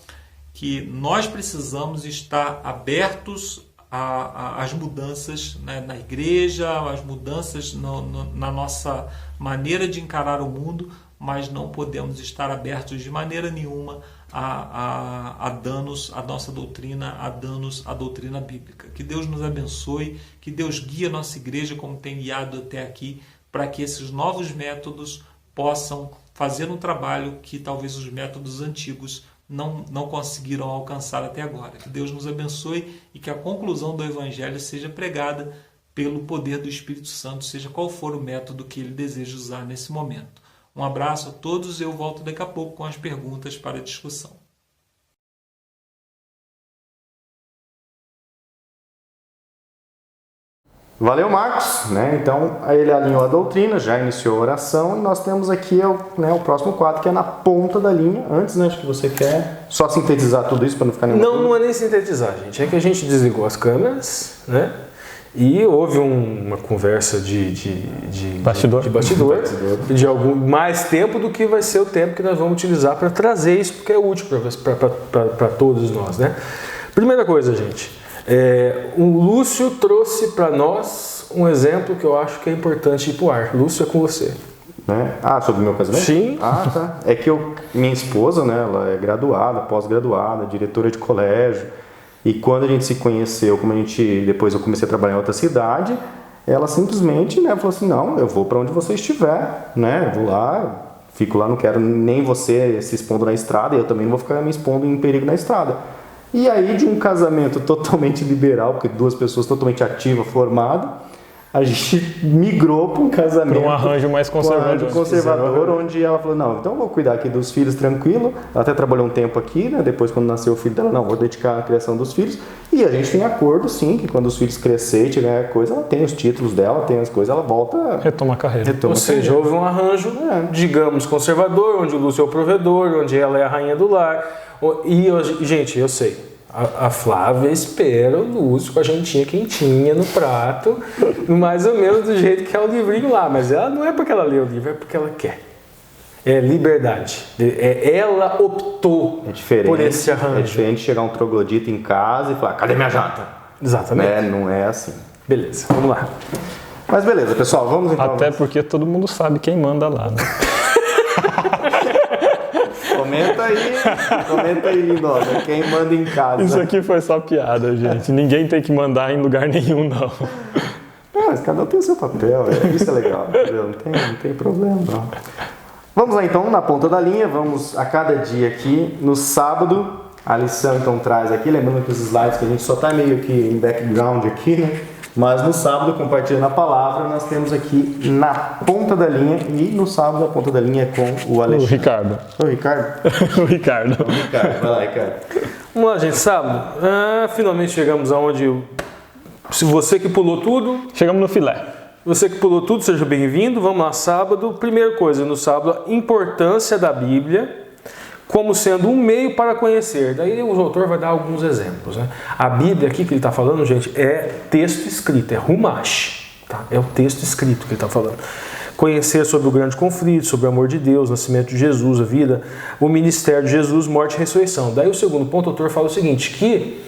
que nós precisamos estar abertos às mudanças, né, na igreja, às mudanças na nossa maneira de encarar o mundo, mas não podemos estar abertos de maneira nenhuma a danos à nossa doutrina, a danos à doutrina bíblica. Que Deus nos abençoe, que Deus guie a nossa igreja como tem guiado até aqui, para que esses novos métodos possam fazer um trabalho que talvez os métodos antigos não conseguiram alcançar até agora. Que Deus nos abençoe e que a conclusão do Evangelho seja pregada pelo poder do Espírito Santo, seja qual for o método que ele deseja usar nesse momento. Um abraço a todos, eu volto daqui a pouco com as perguntas para a discussão. Valeu, Marcos, né? Então, ele alinhou a doutrina, já iniciou a oração, e nós temos aqui o próximo quadro, que é na ponta da linha. Antes, né, acho que você quer só sintetizar tudo isso para não ficar nenhuma Não é nem sintetizar, gente. É que a gente desligou as câmeras, né? E houve uma conversa de bastidor, de algum mais tempo do que vai ser o tempo que nós vamos utilizar para trazer isso, porque é útil para todos nós, né? Primeira coisa, gente. O Lúcio trouxe para nós um exemplo que eu acho que é importante ir para o ar. Lúcio, é com você. Né? Sobre o meu casamento? Sim. Tá. É que minha esposa, né, ela é graduada, pós-graduada, diretora de colégio. E quando a gente se conheceu, depois eu comecei a trabalhar em outra cidade, ela simplesmente, né, falou assim, não, eu vou para onde você estiver, né, eu vou lá, fico lá, não quero nem você se expondo na estrada, e eu também não vou ficar me expondo em perigo na estrada. E aí, de um casamento totalmente liberal, porque duas pessoas totalmente ativas, formadas, a gente migrou para um casamento... Para um arranjo mais conservador. Onde ela falou, não, então eu vou cuidar aqui dos filhos tranquilo. Ela até trabalhou um tempo aqui, né? Depois, quando nasceu o filho dela, não, vou dedicar à criação dos filhos. E a gente tem acordo, sim, que quando os filhos crescerem, tiver coisa, ela tem os títulos dela, tem as coisas, ela volta... Retoma a carreira. Ou seja, houve um arranjo, digamos, conservador, onde o Lúcio é o provedor, onde ela é a rainha do lar. E, gente, eu sei, a Flávia espera o Lúcio com a jantinha quentinha no prato, mais ou menos do jeito que é o livrinho lá, mas ela não é porque ela lê o livro, é porque ela quer. É liberdade. Ela optou por esse arranjo. É diferente chegar um troglodita em casa e falar, cadê minha janta? Exatamente. Não é assim. Beleza, vamos lá. Mas beleza, pessoal, vamos então. Até porque todo mundo sabe quem manda lá, né? Comenta aí, Lindosa, quem manda em casa. Isso aqui foi só piada, gente. Ninguém tem que mandar em lugar nenhum, não. Mas cada um tem o seu papel, isso é legal, entendeu? Não tem problema, não. Vamos lá então, na ponta da linha, vamos a cada dia aqui, no sábado, a lição então traz aqui, lembrando que os slides que a gente só está meio que em background aqui, né? Mas no sábado, compartilhando a palavra, nós temos aqui na ponta da linha, e no sábado a ponta da linha é com o Alexandre. O Ricardo. O Ricardo? O Ricardo. O Ricardo, vai lá, Ricardo. Vamos lá, gente, sábado. Finalmente chegamos aonde... Se você que pulou tudo... Chegamos no filé. Você que pulou tudo, seja bem-vindo. Vamos lá, sábado. Primeira coisa, no sábado, a importância da Bíblia como sendo um meio para conhecer. Daí o autor vai dar alguns exemplos, né? A Bíblia aqui que ele está falando, gente, é texto escrito, é Humash, tá? É o texto escrito que ele está falando. Conhecer sobre o grande conflito, sobre o amor de Deus, o nascimento de Jesus, a vida, o ministério de Jesus, morte e ressurreição. Daí o segundo ponto, o autor fala o seguinte, que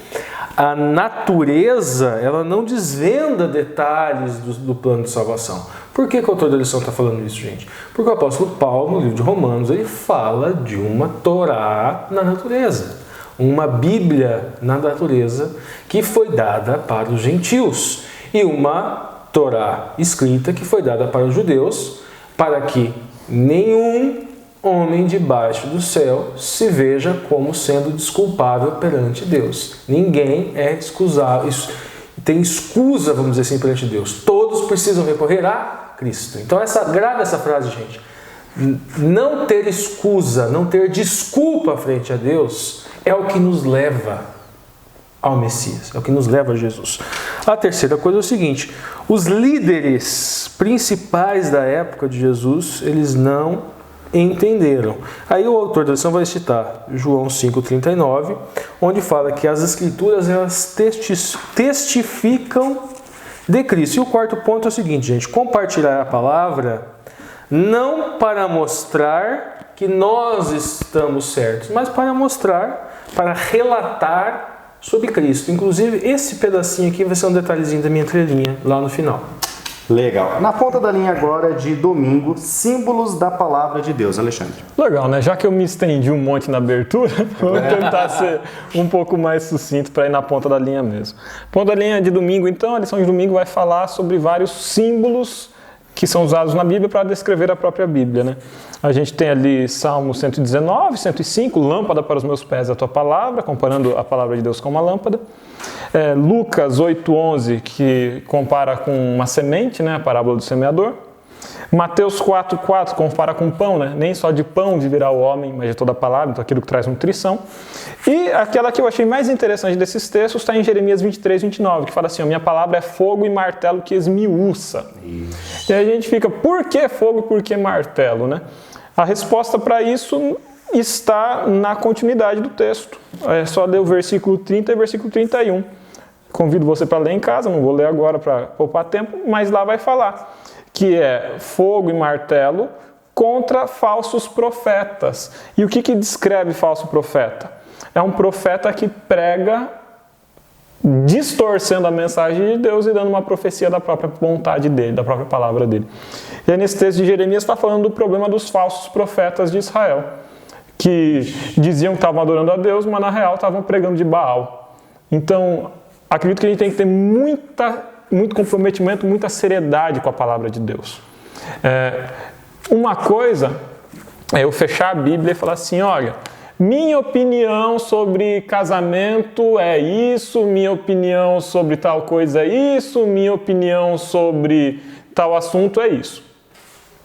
a natureza, ela não desvenda detalhes do plano de salvação. Por que o autor da lição está falando isso, gente? Porque o apóstolo Paulo, no livro de Romanos, ele fala de uma Torá na natureza. Uma Bíblia na natureza que foi dada para os gentios. E uma Torá escrita que foi dada para os judeus, para que nenhum homem debaixo do céu se veja como sendo desculpável perante Deus. Ninguém é excusável, tem excusa, vamos dizer assim, perante Deus. Todos precisam recorrer a Cristo. Então, grave essa frase, gente. Não ter excusa, não ter desculpa frente a Deus é o que nos leva ao Messias, é o que nos leva a Jesus. A terceira coisa é o seguinte, os líderes principais da época de Jesus, eles não entenderam. Aí o autor da lição vai citar João 5,39, onde fala que as escrituras elas testificam de Cristo. E o quarto ponto é o seguinte, gente, compartilhar a palavra não para mostrar que nós estamos certos, mas para mostrar, para relatar sobre Cristo. Inclusive, esse pedacinho aqui vai ser um detalhezinho da minha entrelinha lá no final. Legal. Na ponta da linha agora de domingo, símbolos da palavra de Deus. Alexandre. Legal, né? Já que eu me estendi um monte na abertura, vou tentar ser um pouco mais sucinto para ir na ponta da linha mesmo. Ponta da linha de domingo, então, a lição de domingo vai falar sobre vários símbolos que são usados na Bíblia para descrever a própria Bíblia, né? A gente tem ali Salmo 119, 105, lâmpada para os meus pés a tua palavra, comparando a palavra de Deus com uma lâmpada. Lucas 8,11, que compara com uma semente, né? A parábola do semeador. Mateus 4,4 compara com pão, né? Nem só de pão viverá o homem, mas de toda a palavra, então aquilo que traz nutrição. E aquela que eu achei mais interessante desses textos está em Jeremias 23:29, que fala assim, minha palavra é fogo e martelo que esmiuça. Isso. E aí a gente fica, por que fogo e por que martelo, né? A resposta para isso está na continuidade do texto. É só ler o versículo 30 e versículo 31. Convido você para ler em casa, não vou ler agora para poupar tempo, mas lá vai falar que é fogo e martelo contra falsos profetas. E o que descreve falso profeta? É um profeta que prega distorcendo a mensagem de Deus e dando uma profecia da própria vontade dele, da própria palavra dele. E aí nesse texto de Jeremias está falando do problema dos falsos profetas de Israel, que diziam que estavam adorando a Deus, mas na real estavam pregando de Baal. Então, acredito que a gente tem que ter muito comprometimento, muita seriedade com a palavra de Deus. Uma coisa é eu fechar a Bíblia e falar assim, olha, minha opinião sobre casamento é isso, minha opinião sobre tal coisa é isso, minha opinião sobre tal assunto é isso.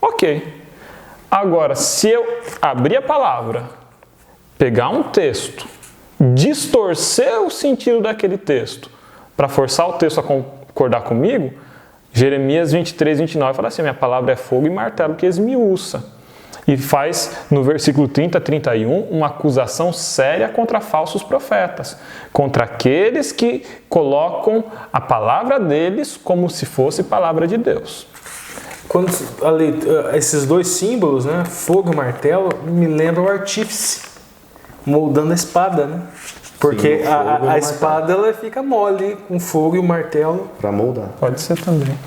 Ok. Agora, se eu abrir a palavra, pegar um texto, distorcer o sentido daquele texto, para forçar o texto a concordar comigo, Jeremias 23:29 fala assim, minha palavra é fogo e martelo que esmiuça. E faz, no versículo 30 a 31, uma acusação séria contra falsos profetas, contra aqueles que colocam a palavra deles como se fosse palavra de Deus. Quando esses dois símbolos, né, fogo e martelo, me lembram o artífice moldando a espada, né? Porque sim, a espada ela fica mole com fogo e o martelo para moldar. Pode ser também.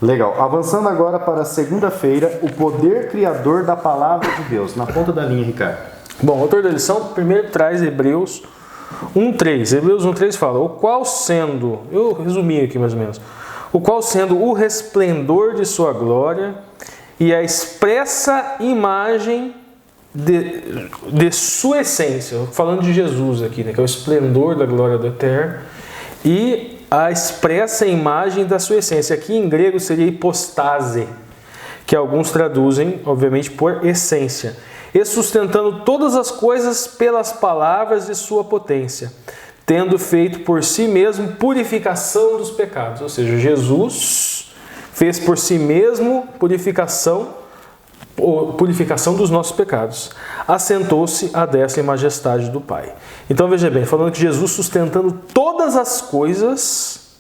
Legal. Avançando agora para a segunda-feira, o poder criador da palavra de Deus. Na ponta da linha, Ricardo. Bom, o autor da lição primeiro traz Hebreus 1:3. Hebreus 1:3 fala, o qual sendo, eu resumi aqui mais ou menos, o qual sendo o resplendor de sua glória e a expressa imagem de sua essência, falando de Jesus aqui, né, que é o esplendor da glória do Eterno, e a expressa imagem da sua essência. Aqui em grego seria hipostase, que alguns traduzem, obviamente, por essência. E sustentando todas as coisas pelas palavras de sua potência, tendo feito por si mesmo purificação dos pecados. Ou seja, Jesus fez por si mesmo purificação dos nossos pecados. Assentou-se à destra e majestade do Pai. Então veja bem, falando que Jesus sustentando todas as coisas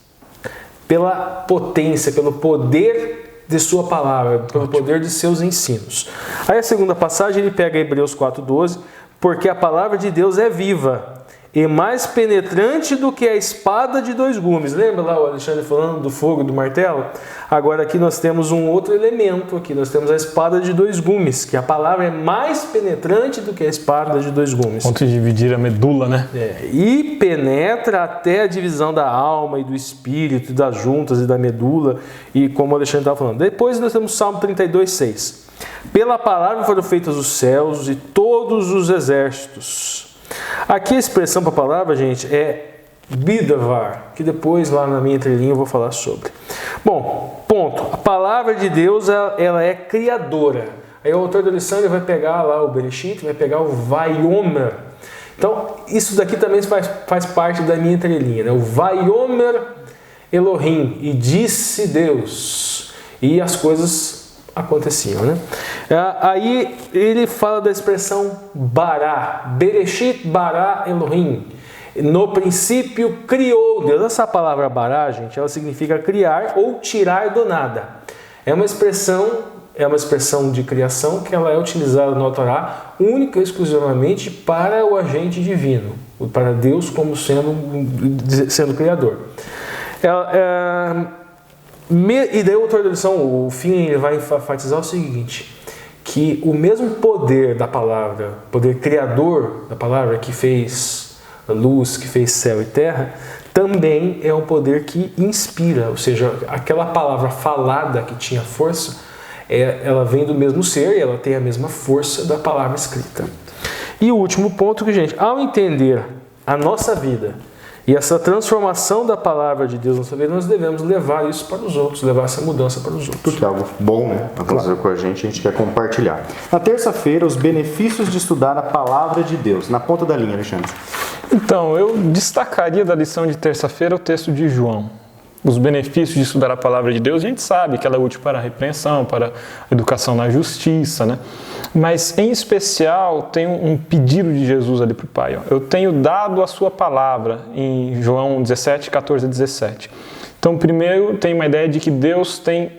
pela potência, pelo poder de sua palavra, pelo poder de seus ensinos. Aí a segunda passagem ele pega Hebreus 4:12, porque a palavra de Deus é viva e mais penetrante do que a espada de dois gumes. Lembra lá o Alexandre falando do fogo e do martelo? Agora aqui nós temos um outro elemento, aqui nós temos a espada de dois gumes, que a palavra é mais penetrante do que a espada de dois gumes. Ponto de dividir a medula, né? E penetra até a divisão da alma e do espírito, das juntas e da medula, e como o Alexandre estava falando. Depois nós temos Salmo 32:6. Pela palavra foram feitos os céus e todos os exércitos. Aqui a expressão para a palavra, gente, é bidavar, que depois lá na minha entrelinha eu vou falar sobre. Bom, ponto. A palavra de Deus, ela é criadora. Aí o autor da lição ele vai pegar lá o Bereshit, vai pegar o Vaiomer. Então, isso daqui também faz parte da minha entrelinha, né? O Vaiomer Elohim, e disse Deus. E as coisas aconteciam, né? Aí ele fala da expressão bará, Bereshit bará Elohim. No princípio criou Deus. Essa palavra bará, gente, ela significa criar ou tirar do nada. É uma expressão de criação que ela é utilizada no Torá única e exclusivamente para o agente divino, para Deus como sendo criador. E daí o autor da lição, o fim, ele vai enfatizar o seguinte, que o mesmo poder da palavra, poder criador da palavra que fez a luz, que fez céu e terra, também é um poder que inspira, ou seja, aquela palavra falada que tinha força, ela vem do mesmo ser e ela tem a mesma força da palavra escrita. E o último ponto que, gente, ao entender a nossa vida e essa transformação da palavra de Deus na nossa vida, nós devemos levar isso para os outros, levar essa mudança para os outros. Porque é algo bom, né? Aconteceu com a gente quer compartilhar. Na terça-feira, os benefícios de estudar a palavra de Deus. Na ponta da linha, Alexandre. Então, eu destacaria da lição de terça-feira o texto de João. Os benefícios de estudar a palavra de Deus, a gente sabe que ela é útil para a repreensão, para a educação na justiça, né? Mas, em especial, tem um pedido de Jesus ali para o Pai. Eu tenho dado a sua palavra, em João 17, 14 a 17. Então, primeiro, tem uma ideia de que Deus tem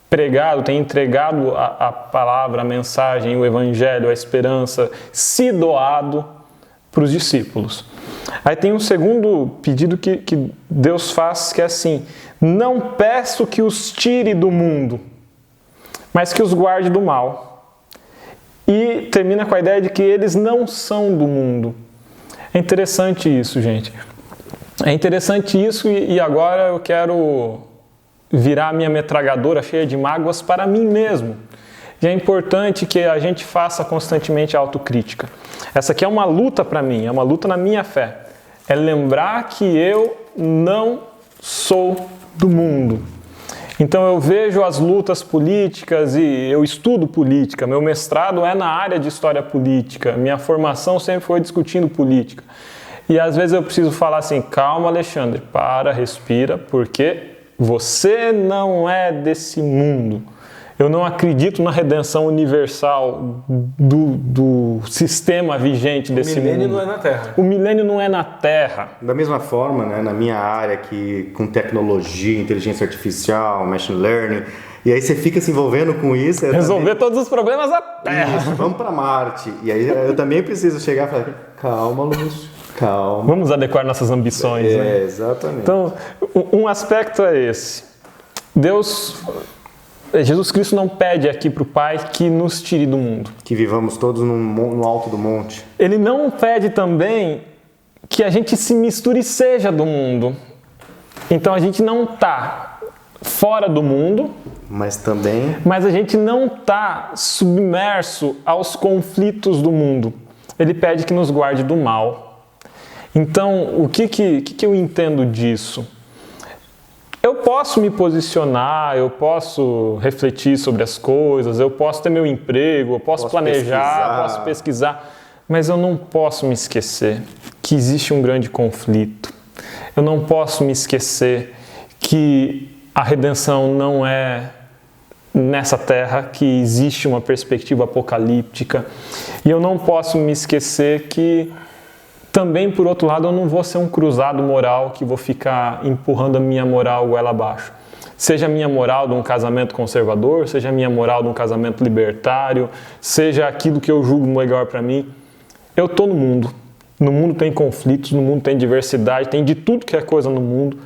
pregado, tem entregado a palavra, a mensagem, o evangelho, a esperança, se doado para os discípulos. Aí tem um segundo pedido que Deus faz, que é assim: não peço que os tire do mundo, mas que os guarde do mal. E termina com a ideia de que eles não são do mundo. É interessante isso, gente. É interessante isso e agora eu quero virar a minha metralhadora cheia de mágoas para mim mesmo. E é importante que a gente faça constantemente a autocrítica. Essa aqui é uma luta para mim, é uma luta na minha fé. É lembrar que eu não sou do mundo. Então eu vejo as lutas políticas e eu estudo política. Meu mestrado é na área de história política. Minha formação sempre foi discutindo política. E às vezes eu preciso falar assim: calma, Alexandre, para, respira, porque você não é desse mundo. Eu não acredito na redenção universal do sistema vigente desse mundo. O milênio não é na Terra. O milênio não é na Terra. Da mesma forma, né, na minha área, que com tecnologia, inteligência artificial, machine learning, e aí você fica se envolvendo com isso. Resolver todos os problemas da Terra. Isso, vamos para Marte. E aí eu também preciso chegar e falar: calma, Lúcio, calma. Vamos adequar nossas ambições, né? Exatamente. Então, um aspecto é esse. Jesus Cristo não pede aqui para o Pai que nos tire do mundo. Que vivamos todos no alto do monte. Ele não pede também que a gente se misture e seja do mundo. Então a gente não está fora do mundo, mas a gente não está submerso aos conflitos do mundo. Ele pede que nos guarde do mal. Então, o que eu entendo disso? Eu posso me posicionar, eu posso refletir sobre as coisas, eu posso ter meu emprego, eu posso planejar, posso pesquisar, mas eu não posso me esquecer que existe um grande conflito. Eu não posso me esquecer que a redenção não é nessa terra, que existe uma perspectiva apocalíptica. E eu não posso me esquecer que também, por outro lado, eu não vou ser um cruzado moral que vou ficar empurrando a minha moral goela abaixo. Seja a minha moral de um casamento conservador, seja a minha moral de um casamento libertário, seja aquilo que eu julgo melhor para mim. Eu estou no mundo. No mundo tem conflitos, no mundo tem diversidade, tem de tudo que é coisa no mundo.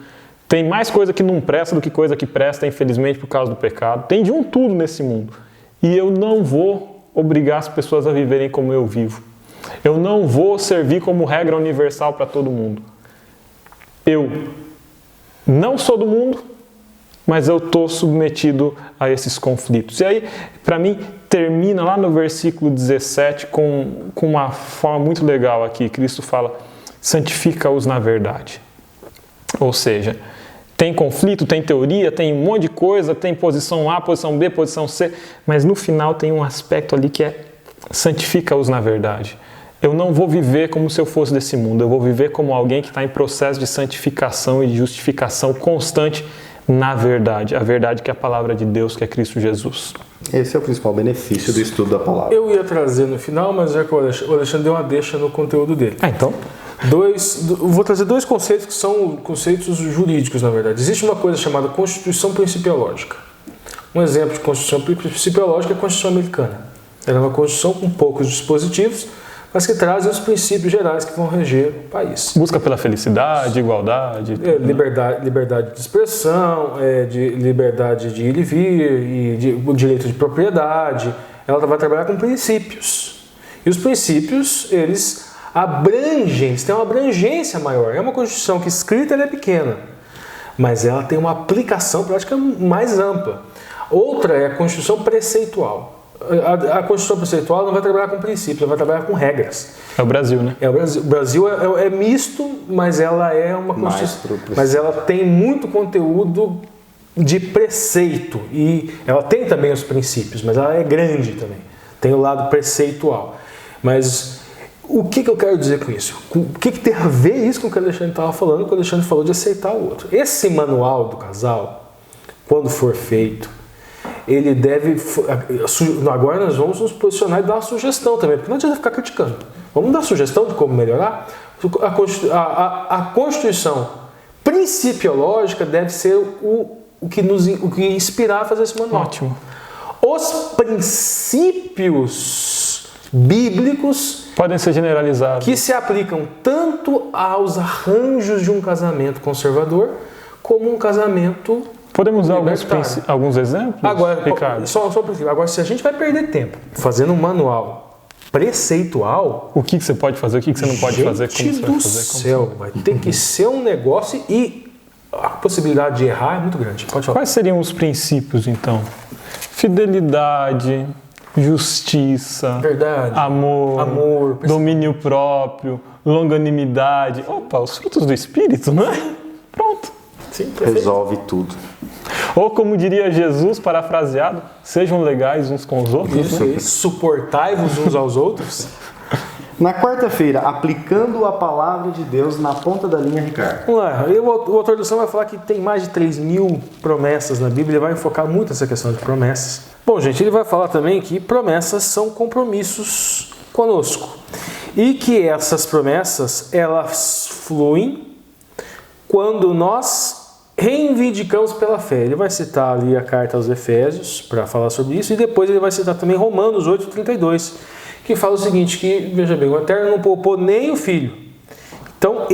Tem mais coisa que não presta do que coisa que presta, infelizmente, por causa do pecado. Tem de um tudo nesse mundo. E eu não vou obrigar as pessoas a viverem como eu vivo. Eu não vou servir como regra universal para todo mundo. Eu não sou do mundo, mas eu estou submetido a esses conflitos. E aí, para mim, termina lá no versículo 17 com uma forma muito legal aqui. Cristo fala, santifica-os na verdade. Ou seja, tem conflito, tem teoria, tem um monte de coisa, tem posição A, posição B, posição C, mas no final tem um aspecto ali que é santifica-os na verdade. Eu não vou viver como se eu fosse desse mundo, eu vou viver como alguém que está em processo de santificação e de justificação constante na verdade. A verdade que é a palavra de Deus, que é Cristo Jesus. Esse é o principal benefício do estudo da palavra. Eu ia trazer no final, mas já que o Alexandre deu uma deixa no conteúdo dele. Então? Vou trazer dois conceitos que são conceitos jurídicos, na verdade. Existe uma coisa chamada Constituição Principiológica. Um exemplo de Constituição Principiológica é a Constituição Americana. Ela é uma Constituição com poucos dispositivos, mas que trazem os princípios gerais que vão reger o país. Busca pela felicidade, igualdade. Liberdade de expressão, de liberdade de ir e vir, e o direito de propriedade. Ela vai trabalhar com princípios. E os princípios, eles abrangem, eles têm uma abrangência maior. É uma Constituição que escrita ela é pequena, mas ela tem uma aplicação prática mais ampla. Outra é a Constituição Preceitual. A Constituição Preceitual não vai trabalhar com princípios, ela vai trabalhar com regras. É o Brasil, né? O Brasil é misto, mas ela é uma Constituição. Mas ela tem muito conteúdo de preceito. E ela tem também os princípios, mas ela é grande também. Tem o lado preceitual. Mas o que eu quero dizer com isso? O que tem a ver isso com o que o Alexandre estava falando, quando o Alexandre falou de aceitar o outro? Esse manual do casal, quando for feito, ele deve... Agora nós vamos nos posicionar e dar uma sugestão também, porque não adianta ficar criticando. Vamos dar sugestão de como melhorar? A Constituição principiológica deve ser o que inspirar a fazer esse manual. Ótimo. Os princípios bíblicos podem ser generalizados, que se aplicam tanto aos arranjos de um casamento conservador como um casamento... Podemos dar alguns exemplos, agora, Ricardo? Só um princípio. Agora, se a gente vai perder tempo fazendo um manual preceitual... O que você pode fazer, o que você não pode fazer, como você vai fazer? Céu, vai ter que ser um negócio e a possibilidade de errar é muito grande. Pode falar. Quais seriam os princípios, então? Fidelidade, justiça, verdade, amor, domínio próprio, longanimidade. Opa, os frutos do Espírito, não é? Pronto. Sim, resolve tudo. Ou como diria Jesus, parafraseado, sejam legais uns com os outros. Isso. Suportai-vos uns aos outros. Na quarta-feira, aplicando a palavra de Deus na ponta da linha, Ricardo. Vamos lá. O autor do Salmo vai falar que tem mais de 3.000 promessas na Bíblia. Ele vai focar muito nessa questão de promessas. Bom, gente, ele vai falar também que promessas são compromissos conosco. E que essas promessas, elas fluem quando nós reivindicamos pela fé. Ele vai citar ali a carta aos Efésios para falar sobre isso, e depois ele vai citar também Romanos 8,32, que fala o seguinte, que, veja bem, o Eterno não poupou nem o Filho. Então,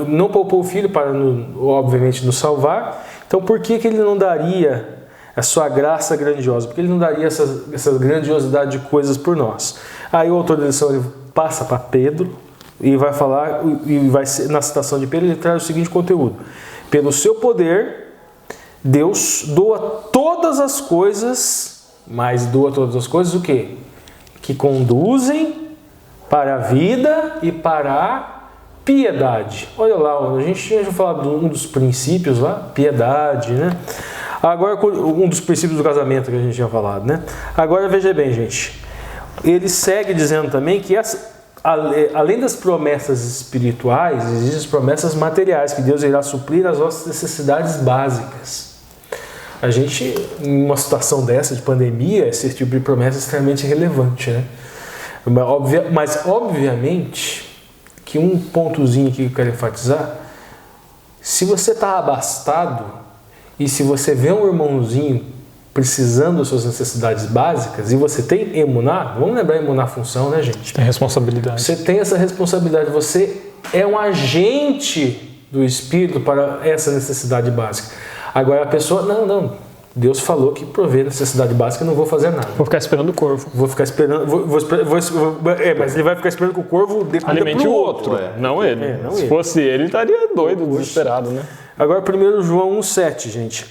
não poupou o Filho para, obviamente, nos salvar, Então por que Ele não daria a sua graça grandiosa? Por que Ele não daria essa grandiosidade de coisas por nós? Aí o autor da lição ele passa para Pedro e vai falar, na citação de Pedro ele traz o seguinte conteúdo: pelo seu poder, Deus doa todas as coisas, mas doa todas as coisas o quê? Que conduzem para a vida e para a piedade. Olha lá, a gente tinha falado de um dos princípios lá, piedade, né? Agora, um dos princípios do casamento que a gente tinha falado, né? Agora, veja bem, gente. Ele segue dizendo também que além das promessas espirituais, existem as promessas materiais, que Deus irá suprir as nossas necessidades básicas. A gente, em uma situação dessa de pandemia, esse tipo de promessa é extremamente relevante, né? Mas, obviamente, que um pontozinho aqui que eu quero enfatizar: se você está abastado e se você vê um irmãozinho precisando das suas necessidades básicas e você tem emuná, vamos lembrar emuná função, né, gente? Tem responsabilidade. Você tem essa responsabilidade, você é um agente do Espírito para essa necessidade básica. Agora a pessoa, não, Deus falou que provê necessidade básica, eu não vou fazer nada. Vou ficar esperando o corvo. Vou ficar esperando, mas ele vai ficar esperando que o corvo dê comida alimente pro o outro, não ele. não Se ele. fosse ele estaria doido, desesperado, né? Agora, 1 João 1,7, gente.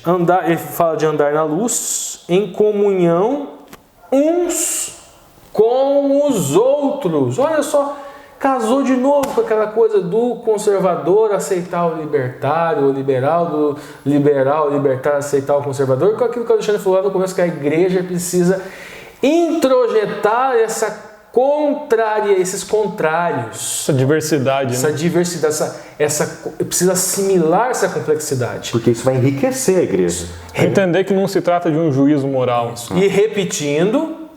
Ele fala de andar na luz, em comunhão uns com os outros. Olha só, casou de novo com aquela coisa do conservador aceitar o libertário, o liberal, do liberal, o libertário aceitar o conservador, com aquilo que o Alexandre falou lá no começo, que a igreja precisa introjetar esses contrários. Essa diversidade, Essa né? diversidade, precisa assimilar essa complexidade. Porque isso vai enriquecer a igreja. Entender que não se trata de um juízo moral. E repetindo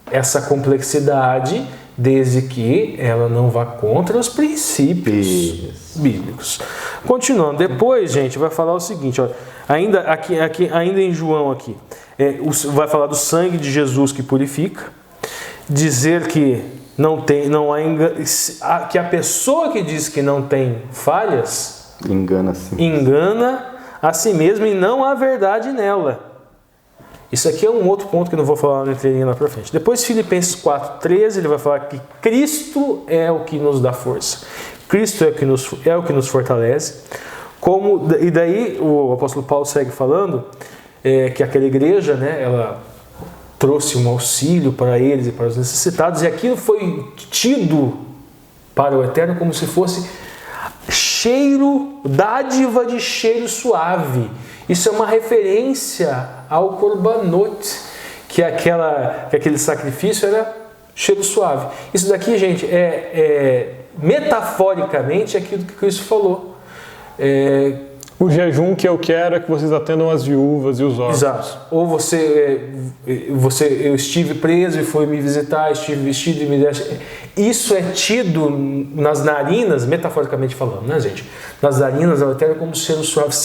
essa complexidade, desde que ela não vá contra os princípios bíblicos. Continuando, depois, gente, vai falar o seguinte, ó, ainda em João aqui, vai falar do sangue de Jesus que purifica, dizer que que a pessoa que diz que não tem falhas engana a si mesma e não há verdade nela. Isso aqui é um outro ponto que eu não vou falar na entrelinha lá para frente. Depois, Filipenses 4,13, ele vai falar que Cristo é o que nos dá força. Cristo é o que nos fortalece. E daí o apóstolo Paulo segue falando que aquela igreja, né, ela trouxe um auxílio para eles e para os necessitados, e aquilo foi tido para o Eterno como se fosse dádiva de cheiro suave. Isso é uma referência ao Korbanot, que aquele sacrifício era cheiro suave. Isso daqui, gente, metaforicamente aquilo que Cristo falou. O jejum que eu quero é que vocês atendam as viúvas e os órfãos. Exato. Ou eu estive preso e foi me visitar, estive vestido e me deste. Isso é tido nas narinas, metaforicamente falando, né, gente? Nas narinas ela tem como cheiro suave.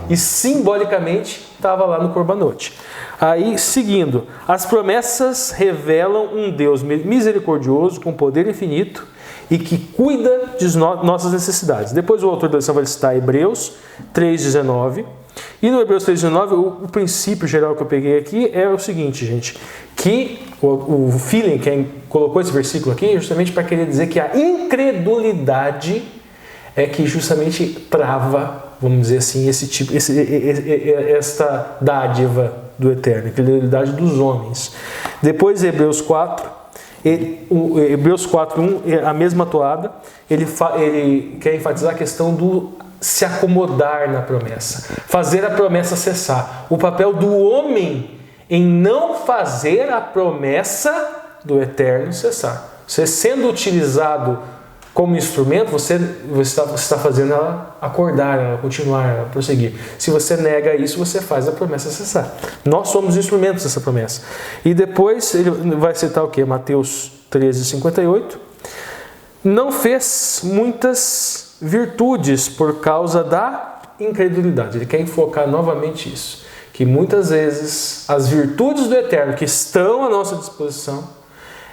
E simbolicamente estava lá no Korbanot. Aí, seguindo, as promessas revelam um Deus misericordioso, com poder infinito, e que cuida de nossas necessidades. Depois o autor da lição vai citar Hebreus 3,19. E no Hebreus 3,19, o princípio geral que eu peguei aqui é o seguinte, gente, que o feeling, quem colocou esse versículo aqui, justamente para querer dizer que a incredulidade é que justamente trava, vamos dizer assim, esta dádiva do Eterno, a incredulidade dos homens. Depois Hebreus 4, Hebreus 4:1, a mesma toada, ele quer enfatizar a questão do se acomodar na promessa, fazer a promessa cessar. O papel do homem em não fazer a promessa do Eterno cessar. Você sendo utilizado como instrumento, você está fazendo ela acordar, ela continuar, ela prosseguir. Se você nega isso, você faz a promessa cessar. Nós somos instrumentos dessa promessa. E depois ele vai citar o quê? Mateus 13:58. Não fez muitas virtudes por causa da incredulidade. Ele quer enfocar novamente isso. Que muitas vezes as virtudes do Eterno que estão à nossa disposição,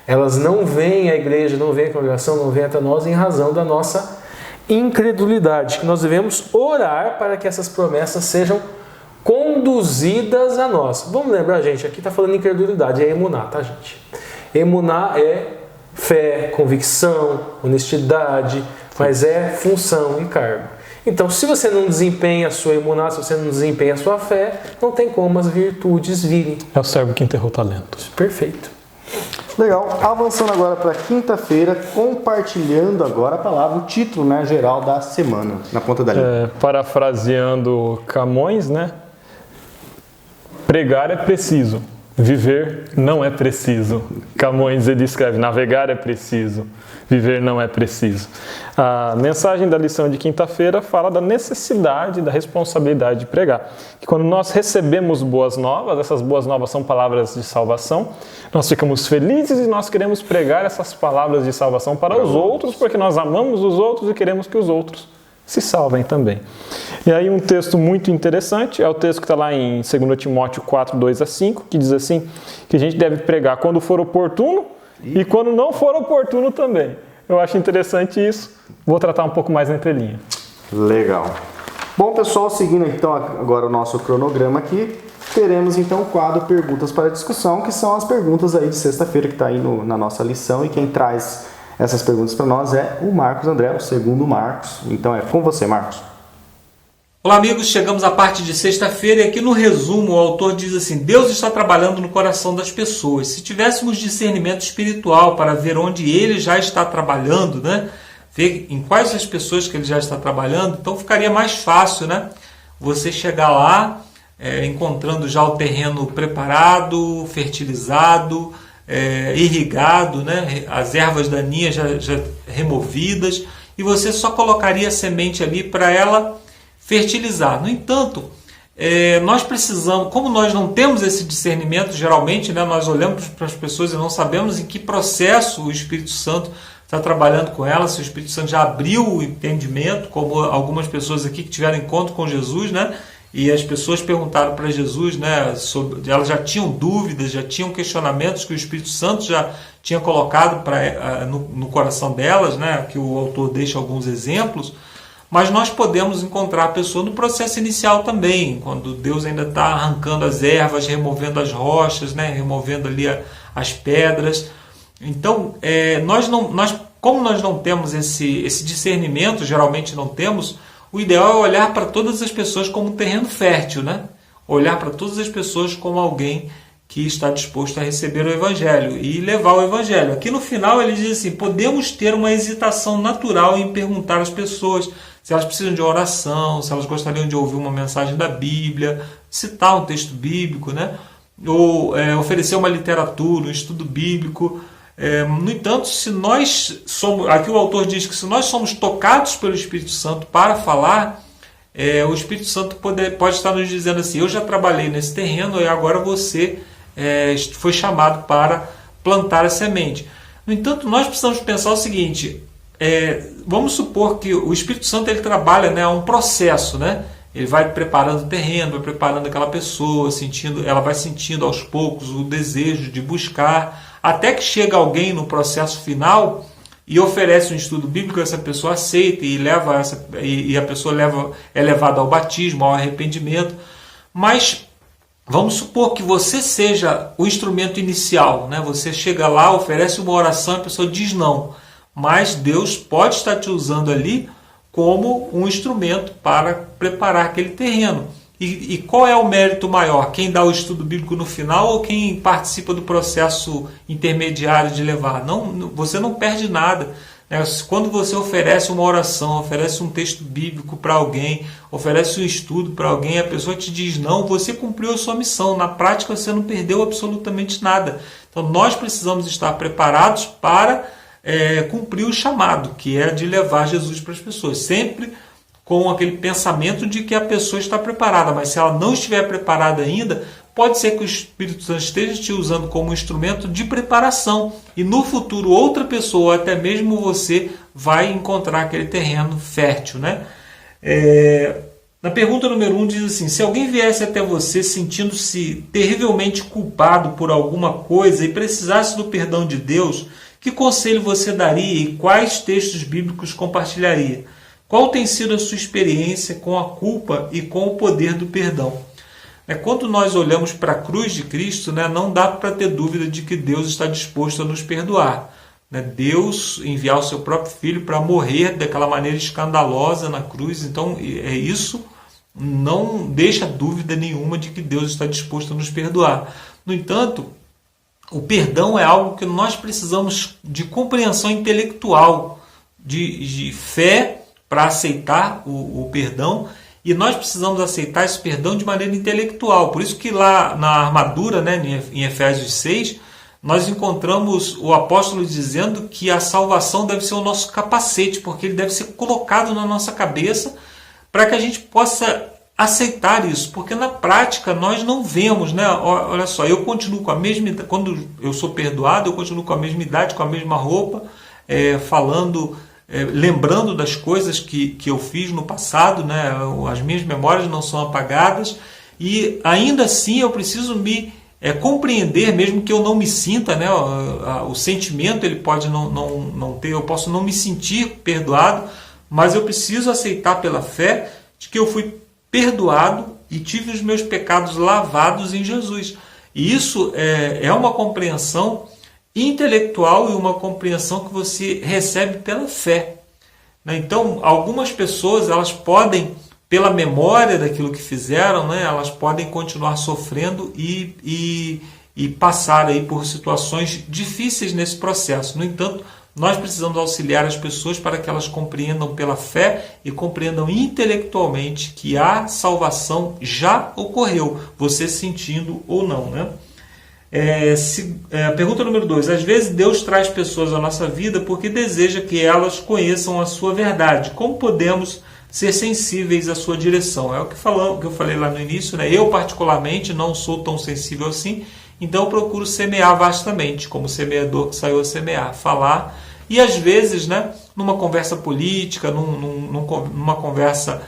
elas não vêm à igreja, não vêm à congregação, não vêm até nós em razão da nossa incredulidade. Nós devemos orar para que essas promessas sejam conduzidas a nós. Vamos lembrar, gente, aqui está falando incredulidade, é emuná, tá, gente? Emuná é fé, convicção, honestidade, mas é função e cargo. Então, se você não desempenha a sua emuná, se você não desempenha a sua fé, não tem como as virtudes virem. É o servo que enterrou talentos. Perfeito. Legal. Avançando agora para quinta-feira, compartilhando agora a palavra, o título, né, geral da semana, na ponta da língua. Parafraseando Camões, né? Pregar é preciso, viver não é preciso. Camões, ele escreve, navegar é preciso, viver não é preciso. A mensagem da lição de quinta-feira fala da necessidade, da responsabilidade de pregar. Que quando nós recebemos boas novas, essas boas novas são palavras de salvação, nós ficamos felizes e nós queremos pregar essas palavras de salvação para os outros, porque nós amamos os outros e queremos que os outros se salvem também. E aí um texto muito interessante, é o texto que está lá em 2 Timóteo 4, 2-5, que diz assim, que a gente deve pregar quando for oportuno e quando não for oportuno também. Eu acho interessante isso. Vou tratar um pouco mais na entrelinha. Legal. Bom, pessoal, seguindo então agora o nosso cronograma aqui, teremos então o quadro Perguntas para Discussão, que são as perguntas aí de sexta-feira que está aí na nossa lição, e quem traz essas perguntas para nós é o Marcos André, o segundo Marcos. Então é com você, Marcos. Olá, amigos. Chegamos à parte de sexta-feira e aqui no resumo o autor diz assim: Deus está trabalhando no coração das pessoas. Se tivéssemos discernimento espiritual para ver onde Ele já está trabalhando, né? Ver em quais as pessoas que Ele já está trabalhando, então ficaria mais fácil, né? Você chegar lá, encontrando já o terreno preparado, fertilizado, irrigado, né? As ervas daninhas já removidas, e você só colocaria a semente ali para ela fertilizar. No entanto, nós precisamos, como nós não temos esse discernimento, geralmente, né, nós olhamos para as pessoas e não sabemos em que processo o Espírito Santo está trabalhando com elas, se o Espírito Santo já abriu o entendimento, como algumas pessoas aqui que tiveram encontro com Jesus, né, e as pessoas perguntaram para Jesus, né, elas já tinham dúvidas, já tinham questionamentos que o Espírito Santo já tinha colocado no coração delas, né, que o autor deixa alguns exemplos. Mas nós podemos encontrar a pessoa no processo inicial também, quando Deus ainda está arrancando as ervas, removendo as rochas, né, removendo ali as pedras. Então, como nós não temos esse discernimento, geralmente não temos, o ideal é olhar para todas as pessoas como um terreno fértil, né? Olhar para todas as pessoas como alguém que está disposto a receber o Evangelho e levar o Evangelho. Aqui no final ele diz assim: podemos ter uma hesitação natural em perguntar às pessoas se elas precisam de oração, se elas gostariam de ouvir uma mensagem da Bíblia, citar um texto bíblico, né? Ou oferecer uma literatura, um estudo bíblico. No entanto, se nós somos, aqui o autor diz que se nós somos tocados pelo Espírito Santo para falar, o Espírito Santo pode estar nos dizendo assim: eu já trabalhei nesse terreno e agora você foi chamado para plantar a semente. No entanto, nós precisamos pensar o seguinte: vamos supor que o Espírito Santo ele trabalha, né, um processo, né? Ele vai preparando o terreno, vai preparando aquela pessoa, ela vai sentindo aos poucos o desejo de buscar, até que chega alguém no processo final e oferece um estudo bíblico, essa pessoa aceita e a pessoa é levada ao batismo, ao arrependimento. Mas vamos supor que você seja o instrumento inicial, né? Você chega lá, oferece uma oração e a pessoa diz não. Mas Deus pode estar te usando ali como um instrumento para preparar aquele terreno. E qual é o mérito maior? Quem dá o estudo bíblico no final ou quem participa do processo intermediário de levar? Não, você não perde nada. Quando você oferece uma oração, oferece um texto bíblico para alguém, oferece um estudo para alguém, a pessoa te diz não, você cumpriu a sua missão. Na prática você não perdeu absolutamente nada. Então nós precisamos estar preparados para cumprir o chamado, que é de levar Jesus para as pessoas. Sempre com aquele pensamento de que a pessoa está preparada, mas se ela não estiver preparada ainda, pode ser que o Espírito Santo esteja te usando como instrumento de preparação e no futuro outra pessoa, ou até mesmo você, vai encontrar aquele terreno fértil, né? Na pergunta número 1 diz assim: se alguém viesse até você sentindo-se terrivelmente culpado por alguma coisa e precisasse do perdão de Deus, que conselho você daria e quais textos bíblicos compartilharia? Qual tem sido a sua experiência com a culpa e com o poder do perdão? Quando nós olhamos para a cruz de Cristo, não dá para ter dúvida de que Deus está disposto a nos perdoar. Deus enviar o seu próprio Filho para morrer daquela maneira escandalosa na cruz, então isso não deixa dúvida nenhuma de que Deus está disposto a nos perdoar. No entanto, o perdão é algo que nós precisamos de compreensão intelectual, de fé para aceitar o perdão, e nós precisamos aceitar esse perdão de maneira intelectual. Por isso que lá na armadura, em Efésios 6, nós encontramos o apóstolo dizendo que a salvação deve ser o nosso capacete, porque ele deve ser colocado na nossa cabeça para que a gente possa aceitar isso, porque na prática nós não vemos, Olha só, eu continuo com a mesma idade, quando eu sou perdoado, eu continuo com a mesma idade, com a mesma roupa, falando, lembrando das coisas que eu fiz no passado, as minhas memórias não são apagadas, e ainda assim eu preciso me compreender, mesmo que eu não me sinta, o sentimento ele pode não ter, eu posso não me sentir perdoado, mas eu preciso aceitar pela fé de que eu fui perdoado e tive os meus pecados lavados em Jesus. E isso é uma compreensão intelectual e uma compreensão que você recebe pela fé. Então, algumas pessoas, elas podem, pela memória daquilo que fizeram, elas podem continuar sofrendo e passar aí por situações difíceis nesse processo. No entanto, nós precisamos auxiliar as pessoas para que elas compreendam pela fé e compreendam intelectualmente que a salvação já ocorreu, você sentindo ou não, Pergunta número 2. Às vezes Deus traz pessoas à nossa vida porque deseja que elas conheçam a sua verdade. Como podemos ser sensíveis à sua direção? É o que eu falei lá no início, Eu particularmente não sou tão sensível assim, então eu procuro semear vastamente, como o semeador que saiu a semear, falar, e às vezes, numa conversa política, numa conversa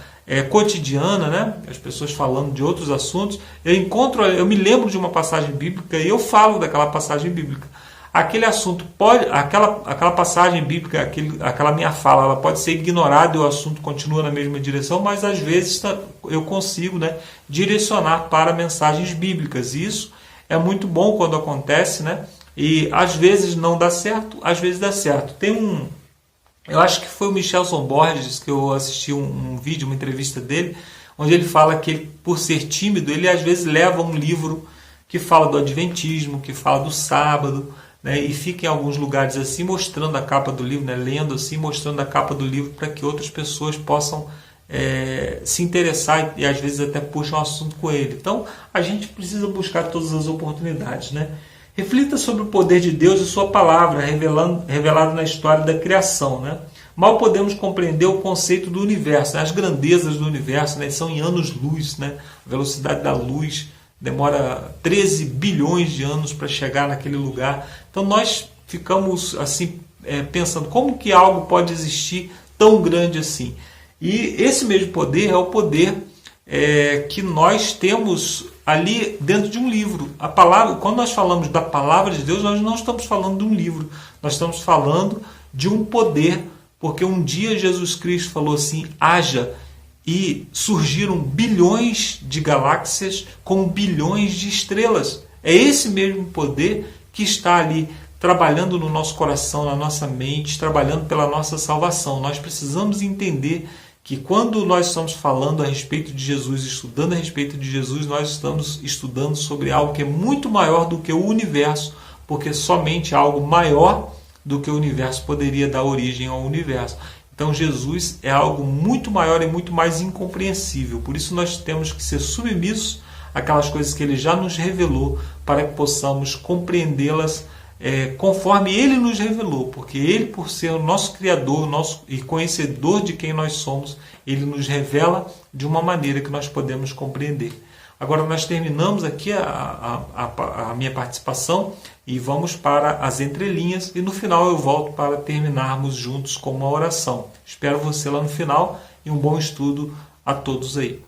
cotidiana, as pessoas falando de outros assuntos, eu me lembro de uma passagem bíblica e eu falo daquela passagem bíblica. Aquele assunto aquela passagem bíblica, aquela minha fala, ela pode ser ignorada e o assunto continua na mesma direção, mas às vezes eu consigo direcionar para mensagens bíblicas. E isso é muito bom quando acontece, e às vezes não dá certo, às vezes dá certo. Eu acho que foi o Michelson Borges que eu assisti um vídeo, uma entrevista dele, onde ele fala que ele, por ser tímido, ele às vezes leva um livro que fala do Adventismo, que fala do sábado, e fica em alguns lugares assim, mostrando a capa do livro, lendo assim, mostrando a capa do livro para que outras pessoas possam se interessar e às vezes até puxam um assunto com ele. Então, a gente precisa buscar todas as oportunidades, Reflita sobre o poder de Deus e sua palavra, revelado na história da criação. Mal podemos compreender o conceito do universo, as grandezas do universo, são em anos-luz. A velocidade da luz demora 13 bilhões de anos para chegar naquele lugar. Então nós ficamos assim pensando, como que algo pode existir tão grande assim? E esse mesmo poder é o poder que nós temos ali dentro de um livro. A palavra, quando nós falamos da palavra de Deus, nós não estamos falando de um livro, nós estamos falando de um poder, porque um dia Jesus Cristo falou assim, haja, e surgiram bilhões de galáxias com bilhões de estrelas. É esse mesmo poder que está ali trabalhando no nosso coração, na nossa mente, trabalhando pela nossa salvação. Nós precisamos entender que quando nós estamos falando a respeito de Jesus, estudando a respeito de Jesus, nós estamos estudando sobre algo que é muito maior do que o universo, porque somente algo maior do que o universo poderia dar origem ao universo. Então Jesus é algo muito maior e muito mais incompreensível. Por isso nós temos que ser submissos àquelas coisas que Ele já nos revelou, para que possamos compreendê-las conforme Ele nos revelou, porque Ele, por ser o nosso Criador e conhecedor de quem nós somos, Ele nos revela de uma maneira que nós podemos compreender. Agora nós terminamos aqui a minha participação e vamos para as entrelinhas, e no final eu volto para terminarmos juntos com uma oração. Espero você lá no final e um bom estudo a todos aí.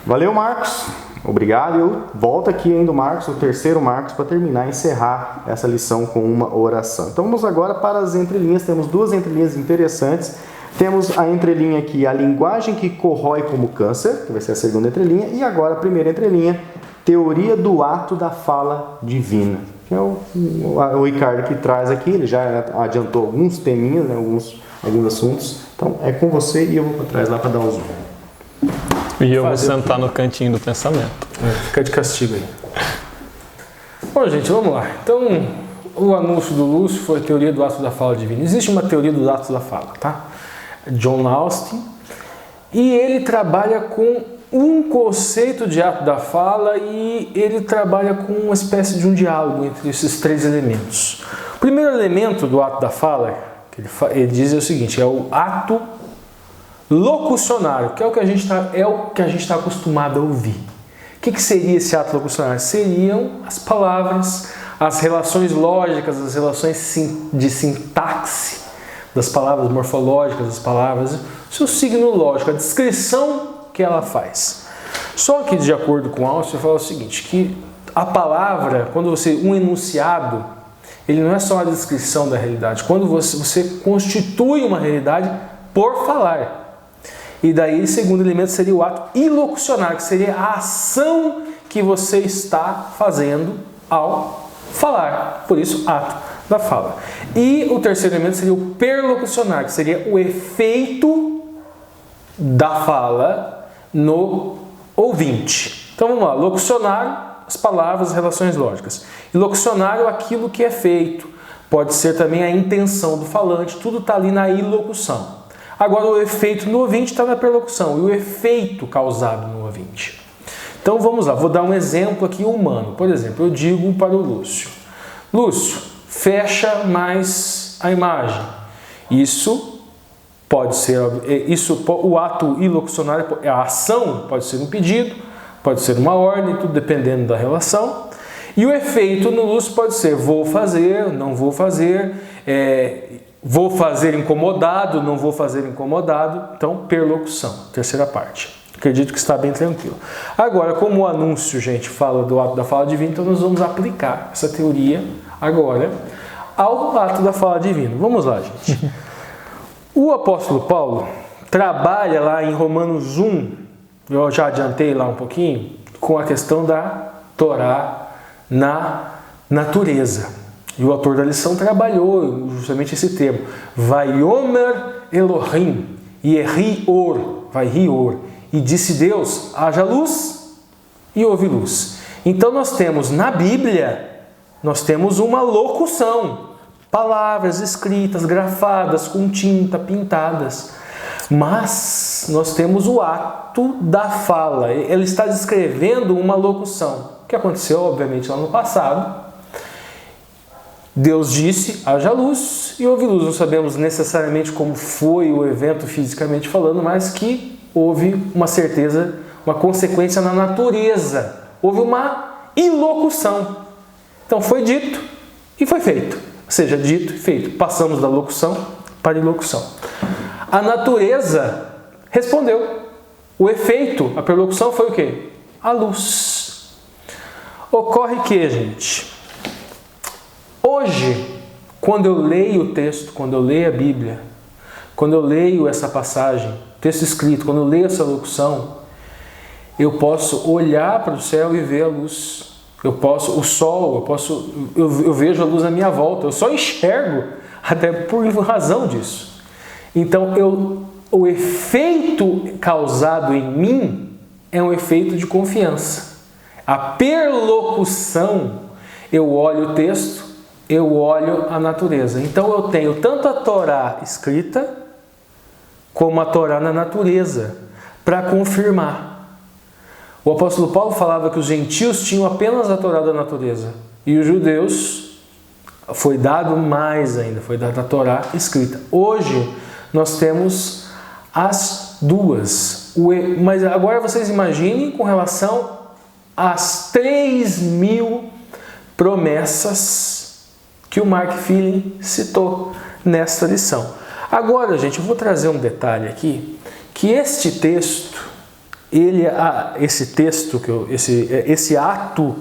Valeu, Marcos. Obrigado. Eu volto aqui ainda, Marcos, o terceiro Marcos, para terminar e encerrar essa lição com uma oração. Então vamos agora para as entrelinhas. Temos duas entrelinhas interessantes. Temos a entrelinha aqui, a linguagem que corrói como câncer, que vai ser a segunda entrelinha, e agora a primeira entrelinha, teoria do ato da fala divina. Que é o Ricardo que traz aqui, ele já adiantou alguns teminhas, né, alguns assuntos. Então é com você e eu vou para trás lá para dar o zoom. E eu vou sentar no cantinho do pensamento. Fica de castigo aí. Bom, gente, vamos lá. Então, o anúncio do Lúcio foi a teoria do ato da fala divina. Existe uma teoria do ato da fala, tá? John Austin. E ele trabalha com um conceito de ato da fala e ele trabalha com uma espécie de um diálogo entre esses três elementos. O primeiro elemento do ato da fala, que ele diz o seguinte, é o ato locucionário, que é o que a gente está acostumado a ouvir. O que seria esse ato locucionário? Seriam as palavras, as relações lógicas, as relações de sintaxe das palavras, morfológicas das palavras, seu signo lógico, a descrição que ela faz. Só que, de acordo com Austin, fala o seguinte, que a palavra, quando um enunciado, ele não é só a descrição da realidade. Quando você constitui uma realidade por falar. E daí, o segundo elemento seria o ato ilocucionário, que seria a ação que você está fazendo ao falar. Por isso, ato da fala. E o terceiro elemento seria o perlocucionário, que seria o efeito da fala no ouvinte. Então vamos lá, locucionário, as palavras, as relações lógicas. E locucionário, aquilo que é feito. Pode ser também a intenção do falante, tudo está ali na ilocução. Agora o efeito no ouvinte está na perlocução, e o efeito causado no ouvinte. Então vamos lá, vou dar um exemplo aqui humano. Por exemplo, eu digo para o Lúcio, Lúcio, fecha mais a imagem. Isso pode ser, o ato ilocucionário, a ação pode ser um pedido, pode ser uma ordem, tudo dependendo da relação. E o efeito no Lúcio pode ser vou fazer, não vou fazer, vou fazer incomodado, não vou fazer incomodado. Então, perlocução, terceira parte. Acredito que está bem tranquilo. Agora, como o anúncio, gente, fala do ato da fala divina, então nós vamos aplicar essa teoria agora ao ato da fala divina. Vamos lá, gente. O apóstolo Paulo trabalha lá em Romanos 1, eu já adiantei lá um pouquinho, com a questão da Torá na natureza. E o autor da lição trabalhou justamente esse termo. Vaiomer Elohim, Yerior, Vaior. E disse Deus, haja luz e houve luz. Então nós temos na Bíblia, nós temos uma locução. Palavras escritas, grafadas, com tinta, pintadas. Mas nós temos o ato da fala. Ele está descrevendo uma locução. O que aconteceu, obviamente, lá no passado. Deus disse, haja luz e houve luz. Não sabemos necessariamente como foi o evento fisicamente falando, mas que houve uma certeza, uma consequência na natureza. Houve uma ilocução. Então foi dito e foi feito. Ou seja, dito e feito. Passamos da locução para a ilocução. A natureza respondeu. O efeito, a perlocução foi o quê? A luz. Ocorre que, gente, hoje, quando eu leio o texto, quando eu leio a Bíblia, quando eu leio essa passagem, texto escrito, quando eu leio essa locução, eu posso olhar para o céu e ver a luz. O sol, eu vejo a luz à minha volta, eu só enxergo até por razão disso. Então, o efeito causado em mim é um efeito de confiança. A perlocução, eu olho o texto, eu olho a natureza. Então, eu tenho tanto a Torá escrita, como a Torá na natureza, para confirmar. O apóstolo Paulo falava que os gentios tinham apenas a Torá da natureza e os judeus foi dado mais ainda, foi dada a Torá escrita. Hoje nós temos as duas. Mas agora vocês imaginem com relação às 3.000 promessas que o Mark Feeling citou nesta lição. Agora, gente, eu vou trazer um detalhe aqui, que este texto, esse ato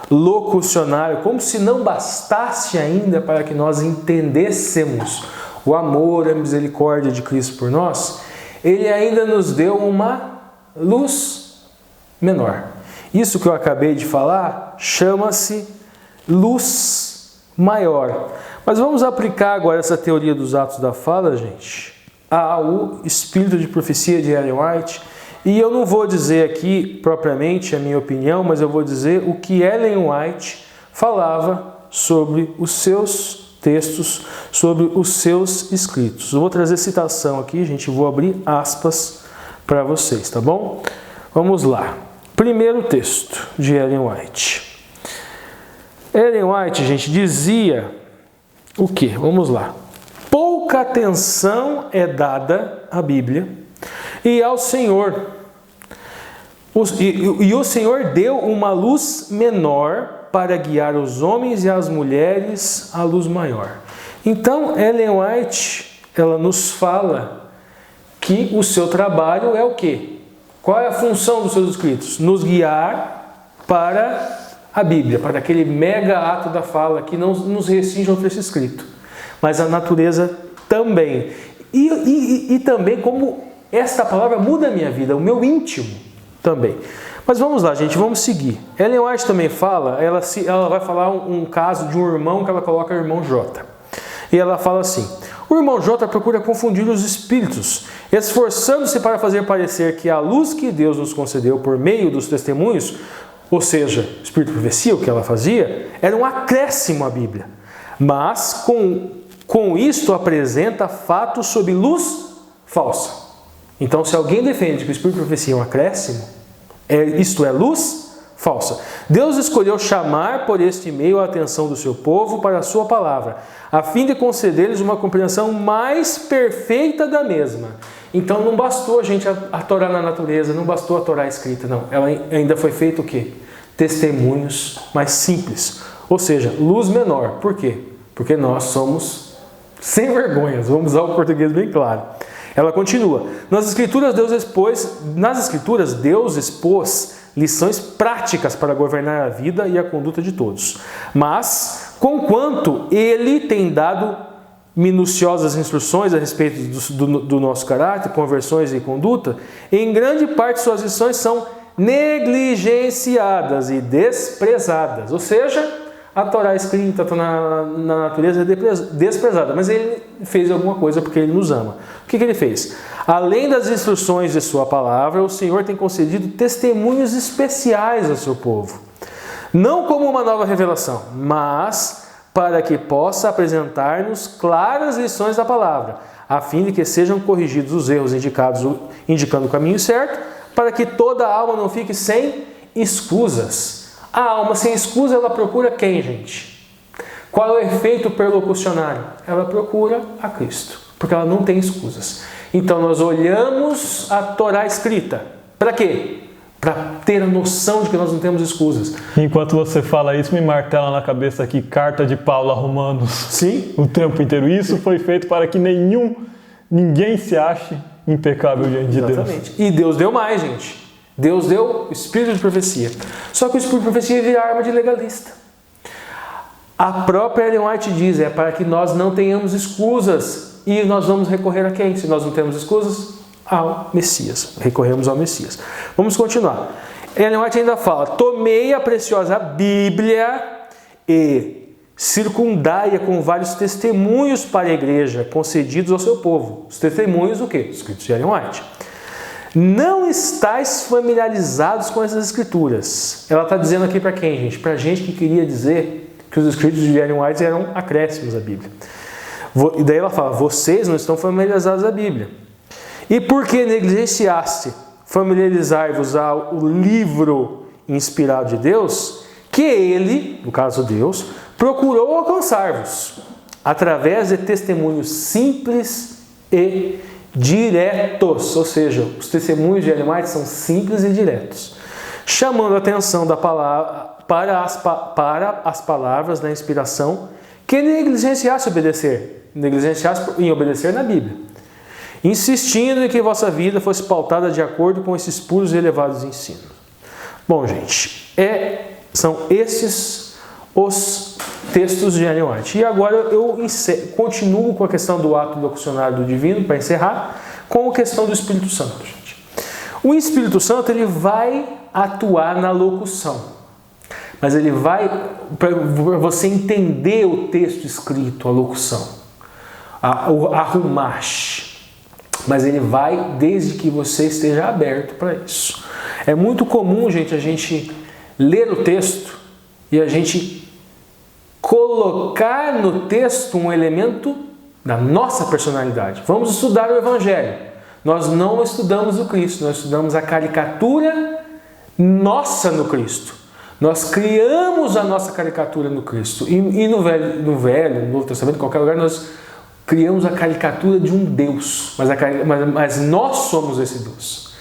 locucionário, como se não bastasse ainda para que nós entendêssemos o amor, a misericórdia de Cristo por nós, Ele ainda nos deu uma luz menor. Isso que eu acabei de falar chama-se luz maior. Mas vamos aplicar agora essa teoria dos atos da fala, gente, ao espírito de profecia de Ellen White. E eu não vou dizer aqui propriamente a minha opinião, mas eu vou dizer o que Ellen White falava sobre os seus textos, sobre os seus escritos. Eu vou trazer citação aqui, gente, vou abrir aspas para vocês, tá bom? Vamos lá. Primeiro texto de Ellen White. Ellen White, gente, dizia o quê? Vamos lá. Pouca atenção é dada à Bíblia e ao Senhor. E o Senhor deu uma luz menor para guiar os homens e as mulheres à luz maior. Então, Ellen White, ela nos fala que o seu trabalho é o quê? Qual é a função dos seus escritos? Nos guiar para a Bíblia, para aquele mega ato da fala que não nos restringe ao texto escrito, mas a natureza também. E também como esta palavra muda a minha vida, o meu íntimo também. Mas vamos lá, gente, vamos seguir. Ellen White também fala, ela vai falar um caso de um irmão que ela coloca o irmão J. E ela fala assim: o irmão J procura confundir os espíritos, esforçando-se para fazer parecer que a luz que Deus nos concedeu por meio dos testemunhos, ou seja, o espírito de profecia, o que ela fazia, era um acréscimo à Bíblia. Mas com isto apresenta fatos sob luz falsa. Então, se alguém defende que o espírito de profecia é um acréscimo, isto é luz falsa. Deus escolheu chamar por este meio a atenção do seu povo para a sua palavra, a fim de conceder-lhes uma compreensão mais perfeita da mesma. Então não bastou a gente a Torá na natureza, não bastou a Torá escrita, não. Ela ainda foi feito o quê? Testemunhos mais simples. Ou seja, luz menor. Por quê? Porque nós somos sem vergonhas. Vamos usar o português bem claro. Ela continua. Nas Escrituras, Deus expôs lições práticas para governar a vida e a conduta de todos. Mas, conquanto Ele tem dado minuciosas instruções a respeito do nosso caráter, conversões e conduta, em grande parte suas lições são negligenciadas e desprezadas. Ou seja, a Torá escrita na natureza é desprezada, mas Ele fez alguma coisa porque Ele nos ama. O que Ele fez? Além das instruções de sua palavra, o Senhor tem concedido testemunhos especiais ao seu povo. Não como uma nova revelação, mas para que possa apresentar-nos claras lições da palavra, a fim de que sejam corrigidos os erros indicando o caminho certo, para que toda a alma não fique sem escusas. A alma sem escusa, ela procura quem, gente? Qual é o efeito perlocucionário? Ela procura a Cristo, porque ela não tem escusas. Então nós olhamos a Torá escrita. Para quê? Para ter a noção de que nós não temos escusas. Enquanto você fala isso, me martela na cabeça aqui, carta de Paulo a Romanos. Sim. O tempo inteiro. Isso foi feito para que ninguém se ache impecável diante de Deus. Exatamente. E Deus deu mais, gente. Deus deu o espírito de profecia. Só que o espírito de profecia vira arma de legalista. A própria Ellen White diz, é para que nós não tenhamos escusas. E nós vamos recorrer a quem? Se nós não temos escusas, ao Messias. Recorremos ao Messias. Vamos continuar. Ellen White ainda fala: tomei a preciosa Bíblia e circundai-a com vários testemunhos para a igreja, concedidos ao seu povo. Os testemunhos, o quê? Os escritos de Ellen White. Não estáis familiarizados com essas escrituras. Ela está dizendo aqui para quem, gente? Para gente que queria dizer que os escritos de Ellen White eram acréscimos à Bíblia. E daí ela fala: vocês não estão familiarizados à Bíblia. E por que negligenciaste familiarizar-vos ao livro inspirado de Deus, que Ele, no caso Deus, procurou alcançar-vos, através de testemunhos simples e diretos. Ou seja, os testemunhos de Ellen White são simples e diretos, chamando a atenção da palavra, para as palavras da inspiração, que negligenciaste em obedecer na Bíblia, insistindo em que vossa vida fosse pautada de acordo com esses puros e elevados ensinos. Bom, gente, são esses os textos de Ellen White. E agora eu continuo com a questão do ato locucionário do divino, para encerrar, com a questão do Espírito Santo, gente. O Espírito Santo, ele vai atuar na locução, mas ele vai, para você entender o texto escrito, a locução, a rumash, mas ele vai desde que você esteja aberto para isso. É muito comum, gente, a gente ler o texto e a gente colocar no texto um elemento da nossa personalidade. Vamos estudar o Evangelho. Nós não estudamos o Cristo, nós estudamos a caricatura nossa no Cristo. Nós criamos a nossa caricatura no Cristo. E no Novo Testamento, em qualquer lugar, nós criamos a caricatura de um Deus. Mas nós somos esse Deus.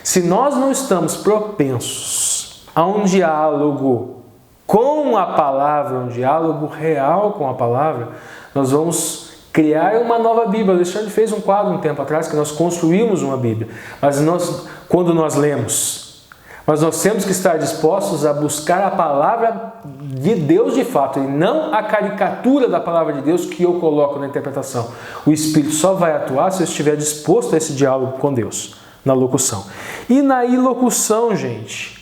Se nós não estamos propensos a um diálogo com a palavra, um diálogo real com a palavra, nós vamos criar uma nova Bíblia. O Alexandre fez um quadro um tempo atrás que nós construímos uma Bíblia. Mas quando nós lemos, mas nós temos que estar dispostos a buscar a palavra de Deus de fato, e não a caricatura da palavra de Deus que eu coloco na interpretação. O Espírito só vai atuar se eu estiver disposto a esse diálogo com Deus, na locução. E na ilocução, gente,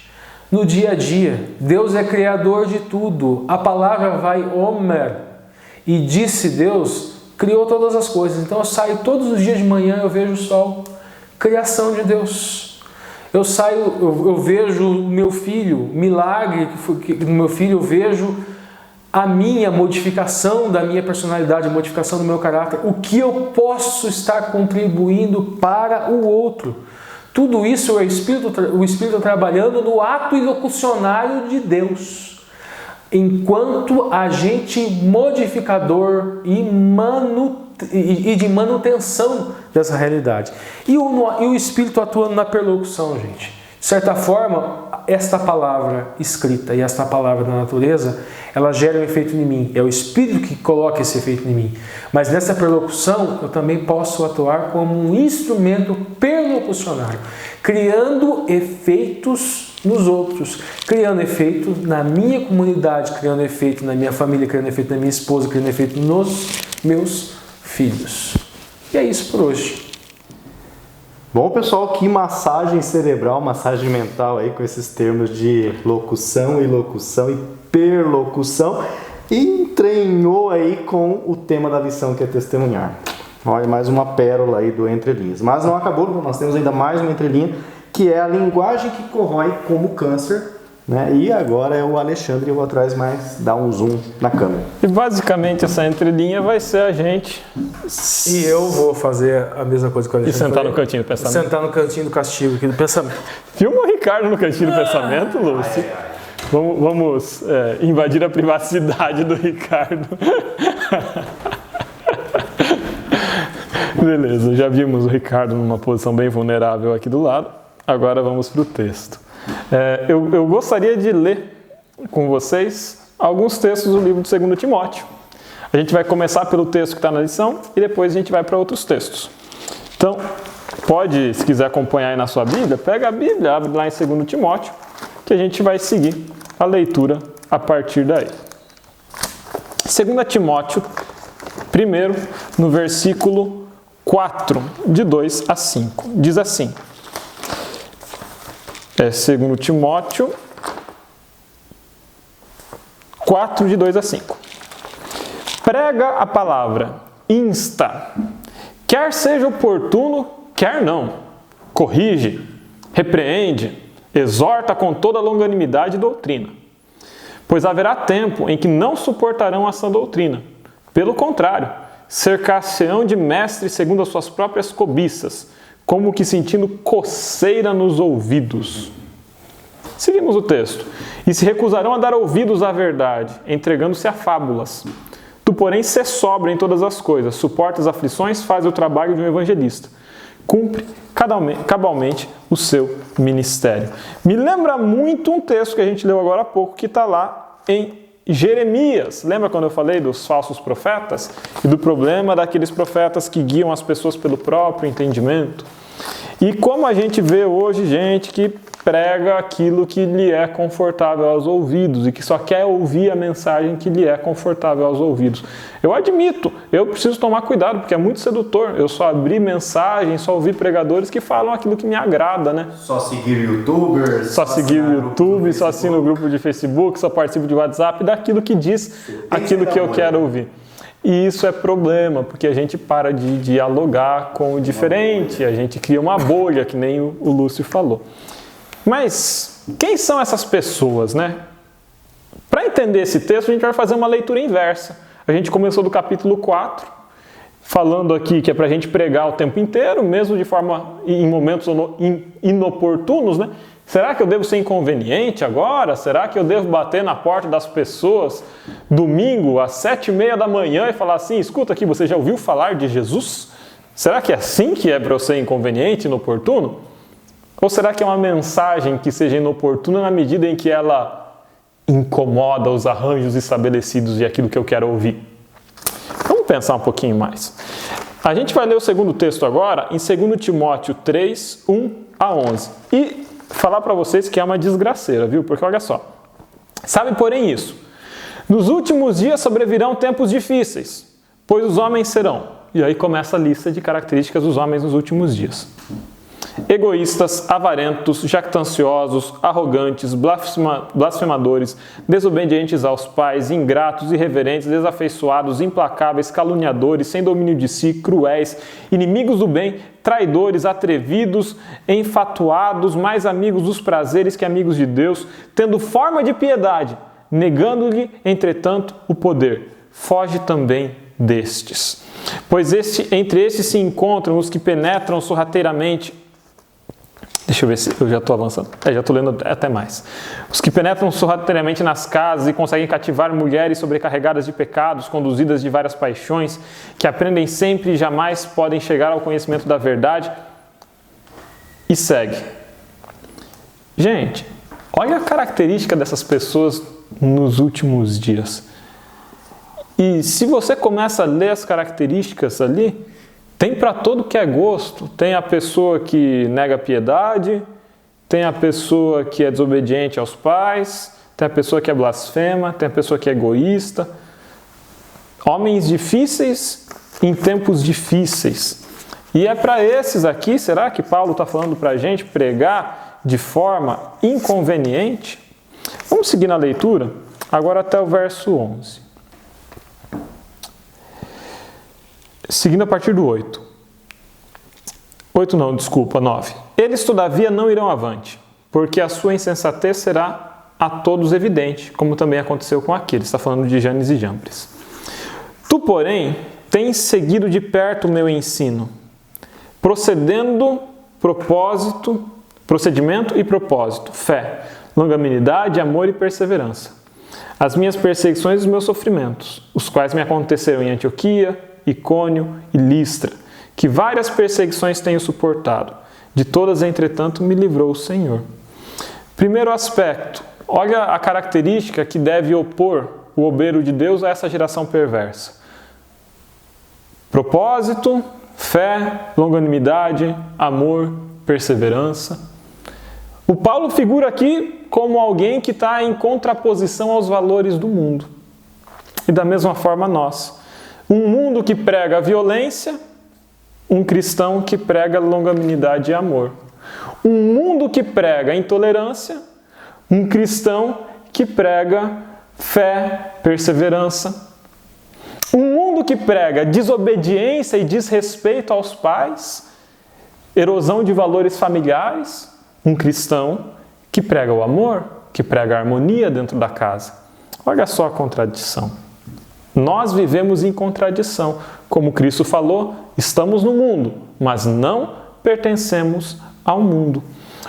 no dia a dia, Deus é criador de tudo. A palavra vai Omer, e disse Deus, criou todas as coisas. Então eu saio todos os dias de manhã, eu vejo o sol, criação de Deus. Eu saio, eu vejo o meu filho, milagre do meu filho, eu vejo a minha modificação da minha personalidade, a modificação do meu caráter, o que eu posso estar contribuindo para o outro. Tudo isso é o Espírito trabalhando no ato ilocucionário de Deus, enquanto agente modificador e de manutenção dessa realidade. E o Espírito atuando na perlocução, gente. De certa forma, esta palavra escrita e esta palavra da natureza, ela gera um efeito em mim. É o Espírito que coloca esse efeito em mim. Mas nessa perlocução, eu também posso atuar como um instrumento perlocucionário, criando efeitos nos outros, criando efeito na minha comunidade, criando efeito na minha família, criando efeito na minha esposa, criando efeito nos meus filhos. E é isso por hoje. Bom, pessoal, que massagem cerebral, massagem mental aí com esses termos de locução, ilocução e perlocução. Entranhou aí com o tema da lição, que é testemunhar. Olha, mais uma pérola aí do Entre Linhas. Mas não acabou, nós temos ainda mais uma entrelinha, que é a linguagem que corrói como câncer, né? E agora é o Alexandre, eu vou atrás mais, dar um zoom na câmera. E basicamente essa entrelinha vai ser a gente... E eu vou fazer a mesma coisa que o Alexandre. E sentar no cantinho do pensamento. Sentar no cantinho do castigo aqui do pensamento. Filma o Ricardo no cantinho do pensamento, Lúcio. Vamos invadir a privacidade do Ricardo. Beleza, já vimos o Ricardo numa posição bem vulnerável aqui do lado. Agora vamos para o texto. Eu gostaria de ler com vocês alguns textos do livro de 2 Timóteo. A gente vai começar pelo texto que está na lição e depois a gente vai para outros textos. Então, pode, se quiser acompanhar aí na sua Bíblia, pega a Bíblia, abre lá em 2 Timóteo, que a gente vai seguir a leitura a partir daí. 2 Timóteo, primeiro, no versículo 4, de 2 a 5, diz assim. 2 Timóteo 4, de 2 a 5. Prega a palavra, insta, quer seja oportuno, quer não. Corrige, repreende, exorta com toda longanimidade e doutrina. Pois haverá tempo em que não suportarão a sã doutrina. Pelo contrário, cercar-se-ão de mestres segundo as suas próprias cobiças, como que sentindo coceira nos ouvidos. Seguimos o texto. E se recusarão a dar ouvidos à verdade, entregando-se a fábulas. Tu, porém, sê sóbrio em todas as coisas, suporta as aflições, faz o trabalho de um evangelista. Cumpre cabalmente o seu ministério. Me lembra muito um texto que a gente leu agora há pouco, que está lá em Jeremias. Lembra quando eu falei dos falsos profetas? E do problema daqueles profetas que guiam as pessoas pelo próprio entendimento? E como a gente vê hoje gente que prega aquilo que lhe é confortável aos ouvidos e que só quer ouvir a mensagem que lhe é confortável aos ouvidos. Eu admito, eu preciso tomar cuidado porque é muito sedutor. Eu só abri mensagens, só ouvi pregadores que falam aquilo que me agrada, né? Só seguir youtubers. Só seguir o YouTube, só assino o grupo de Facebook, só participo de WhatsApp, daquilo que diz aquilo que eu quero ouvir. E isso é problema, porque a gente para de dialogar com o diferente, a gente cria uma bolha, que nem o Lúcio falou. Mas quem são essas pessoas, né? Para entender esse texto, a gente vai fazer uma leitura inversa. A gente começou do capítulo 4, falando aqui que é para a gente pregar o tempo inteiro, mesmo de forma em momentos inoportunos, né? Será que eu devo ser inconveniente agora? Será que eu devo bater na porta das pessoas domingo às 7h30 da manhã e falar assim, escuta aqui, você já ouviu falar de Jesus? Será que é assim que é para eu ser inconveniente, inoportuno? Ou será que é uma mensagem que seja inoportuna na medida em que ela incomoda os arranjos estabelecidos de aquilo que eu quero ouvir? Vamos pensar um pouquinho mais. A gente vai ler o segundo texto agora em 2 Timóteo 3, 1 a 11. E falar para vocês que é uma desgraceira, viu? Porque olha só. Sabe, porém, isso. Nos últimos dias sobrevirão tempos difíceis, pois os homens serão. E aí começa a lista de características dos homens nos últimos dias. Egoístas, avarentos, jactanciosos, arrogantes, blasfemadores, desobedientes aos pais, ingratos, irreverentes, desafeiçoados, implacáveis, caluniadores, sem domínio de si, cruéis, inimigos do bem, traidores, atrevidos, enfatuados, mais amigos dos prazeres que amigos de Deus, tendo forma de piedade, negando-lhe, entretanto, o poder. Foge também destes. Pois entre estes se encontram os que penetram sorrateiramente. Deixa eu ver se eu já estou avançando. Já estou lendo até mais. Os que penetram sorrateiramente nas casas e conseguem cativar mulheres sobrecarregadas de pecados, conduzidas de várias paixões, que aprendem sempre e jamais podem chegar ao conhecimento da verdade. E segue. Gente, olha a característica dessas pessoas nos últimos dias. E se você começa a ler as características ali, tem para todo que é gosto. Tem a pessoa que nega a piedade, tem a pessoa que é desobediente aos pais, tem a pessoa que é blasfema, tem a pessoa que é egoísta. Homens difíceis em tempos difíceis. E é para esses aqui, será que Paulo está falando para a gente pregar de forma inconveniente? Vamos seguir na leitura, agora até o verso 11. Seguindo a partir do 8. 9. Eles, todavia, não irão avante, porque a sua insensatez será a todos evidente, como também aconteceu com aqueles. Está falando de Janes e Jambres. Tu, porém, tens seguido de perto o meu ensino, procedimento e propósito, fé, longanimidade, amor e perseverança. As minhas perseguições e os meus sofrimentos, os quais me aconteceram em Antioquia, Icônio e Listra, que várias perseguições tenho suportado. De todas, entretanto, me livrou o Senhor. Primeiro aspecto, olha a característica que deve opor o obreiro de Deus a essa geração perversa. Propósito, fé, longanimidade, amor, perseverança. O Paulo figura aqui como alguém que está em contraposição aos valores do mundo. E da mesma forma nós. Um mundo que prega violência, um cristão que prega longanimidade e amor. Um mundo que prega intolerância, um cristão que prega fé, perseverança. Um mundo que prega desobediência e desrespeito aos pais, erosão de valores familiares, um cristão que prega o amor, que prega a harmonia dentro da casa. Olha só a contradição. Nós vivemos em contradição. Como Cristo falou, estamos no mundo, mas não pertencemos ao mundo.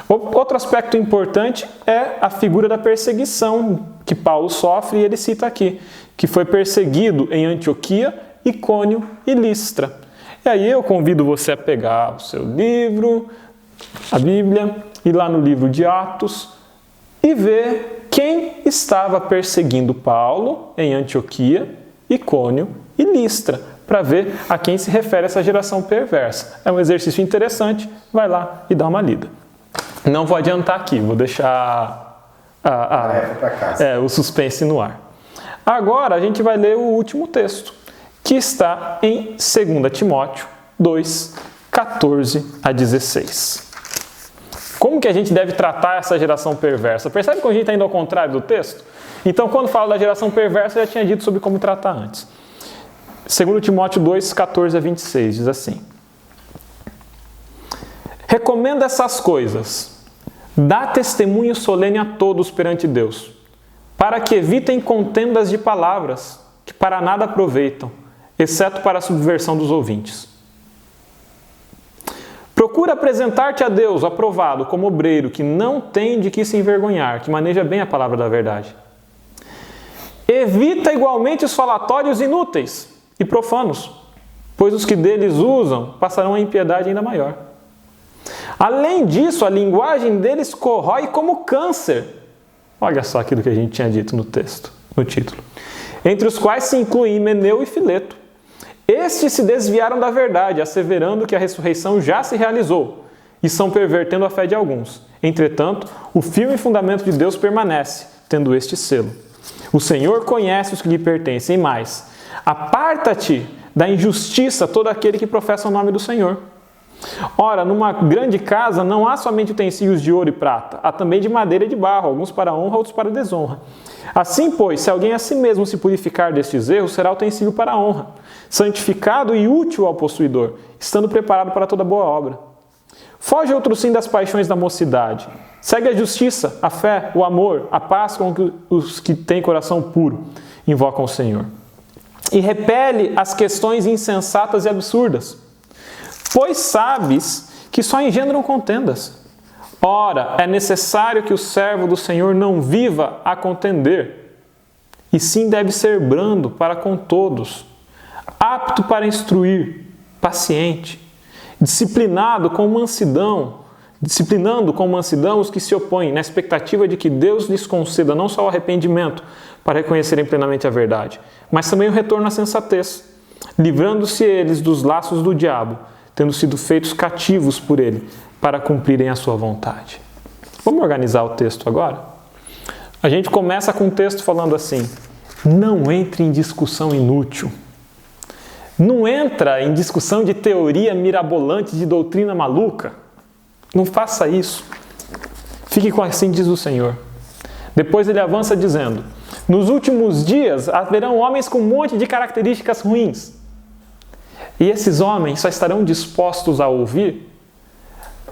Outro aspecto importante é a figura da perseguição que Paulo sofre e ele cita aqui, que foi perseguido em Antioquia, Icônio e Listra. E aí eu convido você a pegar o seu livro, a Bíblia, ir lá no livro de Atos e ver quem estava perseguindo Paulo em Antioquia, Icônio e Listra, para ver a quem se refere essa geração perversa. É um exercício interessante, vai lá e dá uma lida. Não vou adiantar aqui, vou deixar o suspense no ar. Agora a gente vai ler o último texto, que está em 2 Timóteo 2, 14 a 16. Como que a gente deve tratar essa geração perversa? Percebe que a gente está indo ao contrário do texto? Então, quando falo da geração perversa, eu já tinha dito sobre como tratar antes. 2 Timóteo 2, 14 a 26, diz assim: recomenda essas coisas, dá testemunho solene a todos perante Deus, para que evitem contendas de palavras, que para nada aproveitam, exceto para a subversão dos ouvintes. Procura apresentar-te a Deus aprovado como obreiro, que não tem de que se envergonhar, que maneja bem a palavra da verdade. Evita igualmente os falatórios inúteis e profanos, pois os que deles usam passarão a impiedade ainda maior. Além disso, a linguagem deles corrói como câncer. Olha só aquilo que a gente tinha dito no texto, no título. Entre os quais se incluem Himeneu e Fileto. Estes se desviaram da verdade, asseverando que a ressurreição já se realizou, e estão pervertendo a fé de alguns. Entretanto, o firme fundamento de Deus permanece, tendo este selo. O Senhor conhece os que lhe pertencem, e mais: aparta-te da injustiça todo aquele que professa o nome do Senhor. Ora, numa grande casa não há somente utensílios de ouro e prata, há também de madeira e de barro, alguns para honra, outros para desonra. Assim, pois, se alguém a si mesmo se purificar destes erros, será utensílio para a honra, santificado e útil ao possuidor, estando preparado para toda boa obra. Foge outro sim das paixões da mocidade. Segue a justiça, a fé, o amor, a paz com os que têm coração puro, invocam o Senhor. E repele as questões insensatas e absurdas, pois sabes que só engendram contendas. Ora, é necessário que o servo do Senhor não viva a contender, e sim deve ser brando para com todos, apto para instruir, paciente, disciplinando com mansidão os que se opõem, na expectativa de que Deus lhes conceda não só o arrependimento para reconhecerem plenamente a verdade, mas também o retorno à sensatez, livrando-se eles dos laços do diabo, tendo sido feitos cativos por ele, para cumprirem a sua vontade. Vamos organizar o texto agora? A gente começa com o texto falando assim: não entre em discussão inútil. Não entra em discussão de teoria mirabolante, de doutrina maluca. Não faça isso. Fique com assim diz o Senhor. Depois ele avança dizendo: nos últimos dias haverão homens com um monte de características ruins. E esses homens só estarão dispostos a ouvir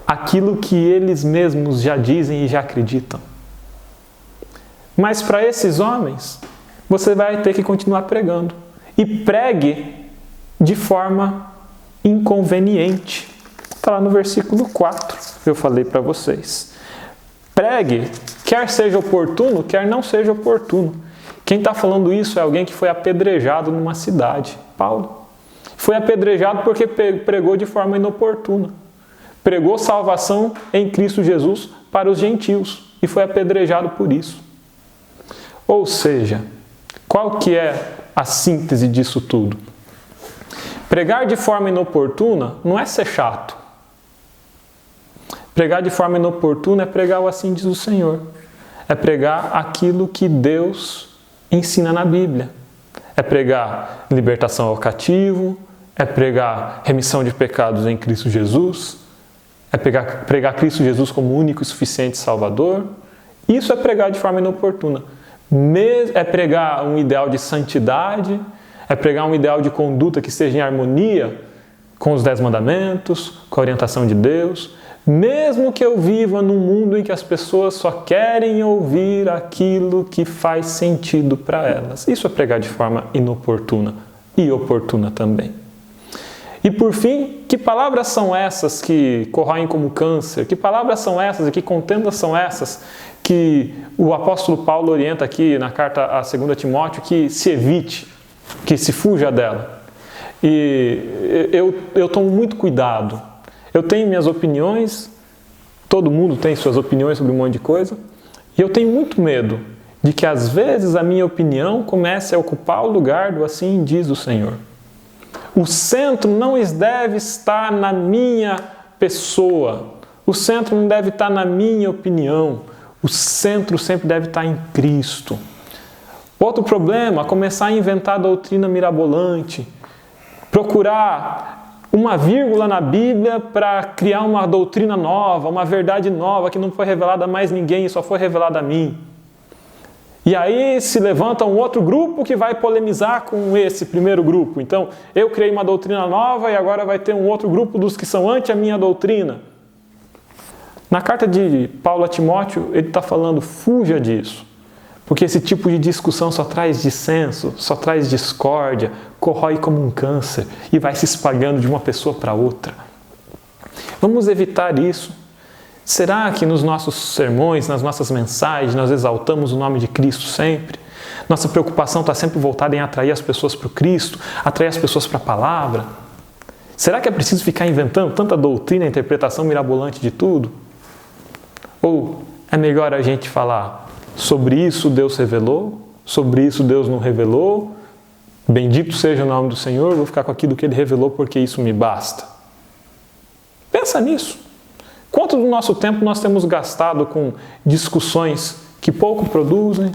aquilo que eles mesmos já dizem e já acreditam. Mas para esses homens, você vai ter que continuar pregando. E pregue de forma inconveniente. Está lá no versículo 4, eu falei para vocês. Pregue, quer seja oportuno, quer não seja oportuno. Quem está falando isso é alguém que foi apedrejado numa cidade. Paulo. Foi apedrejado porque pregou de forma inoportuna. Pregou salvação em Cristo Jesus para os gentios e foi apedrejado por isso. Ou seja, qual que é a síntese disso tudo? Pregar de forma inoportuna não é ser chato. Pregar de forma inoportuna é pregar o assim diz o Senhor. É pregar aquilo que Deus ensina na Bíblia. É pregar libertação ao cativo, é pregar remissão de pecados em Cristo Jesus, é pregar Cristo Jesus como único e suficiente Salvador. Isso é pregar de forma inoportuna. É pregar um ideal de santidade, é pregar um ideal de conduta que esteja em harmonia com os 10 mandamentos, com a orientação de Deus, mesmo que eu viva num mundo em que as pessoas só querem ouvir aquilo que faz sentido para elas. Isso é pregar de forma inoportuna e oportuna também. E por fim, que palavras são essas que corroem como câncer? Que palavras são essas e que contendas são essas que o apóstolo Paulo orienta aqui na carta a 2 Timóteo que se evite, que se fuja dela? E eu tomo muito cuidado. Eu tenho minhas opiniões, todo mundo tem suas opiniões sobre um monte de coisa, e eu tenho muito medo de que às vezes a minha opinião comece a ocupar o lugar do assim diz o Senhor. O centro não deve estar na minha pessoa. O centro não deve estar na minha opinião. O centro sempre deve estar em Cristo. Outro problema, começar a inventar doutrina mirabolante. Procurar uma vírgula na Bíblia para criar uma doutrina nova, uma verdade nova que não foi revelada a mais ninguém e só foi revelada a mim. E aí se levanta um outro grupo que vai polemizar com esse primeiro grupo. Então, eu criei uma doutrina nova e agora vai ter um outro grupo dos que são anti a minha doutrina. Na carta de Paulo a Timóteo, ele está falando, fuja disso. Porque esse tipo de discussão só traz dissenso, só traz discórdia, corrói como um câncer e vai se espalhando de uma pessoa para outra. Vamos evitar isso. Será que nos nossos sermões, nas nossas mensagens, nós exaltamos o nome de Cristo sempre? Nossa preocupação está sempre voltada em atrair as pessoas para o Cristo, atrair as pessoas para a palavra? Será que é preciso ficar inventando tanta doutrina e interpretação mirabolante de tudo? Ou é melhor a gente falar, sobre isso Deus revelou, sobre isso Deus não revelou, bendito seja o nome do Senhor, vou ficar com aquilo que Ele revelou porque isso me basta? Pensa nisso. Quanto do nosso tempo nós temos gastado com discussões que pouco produzem,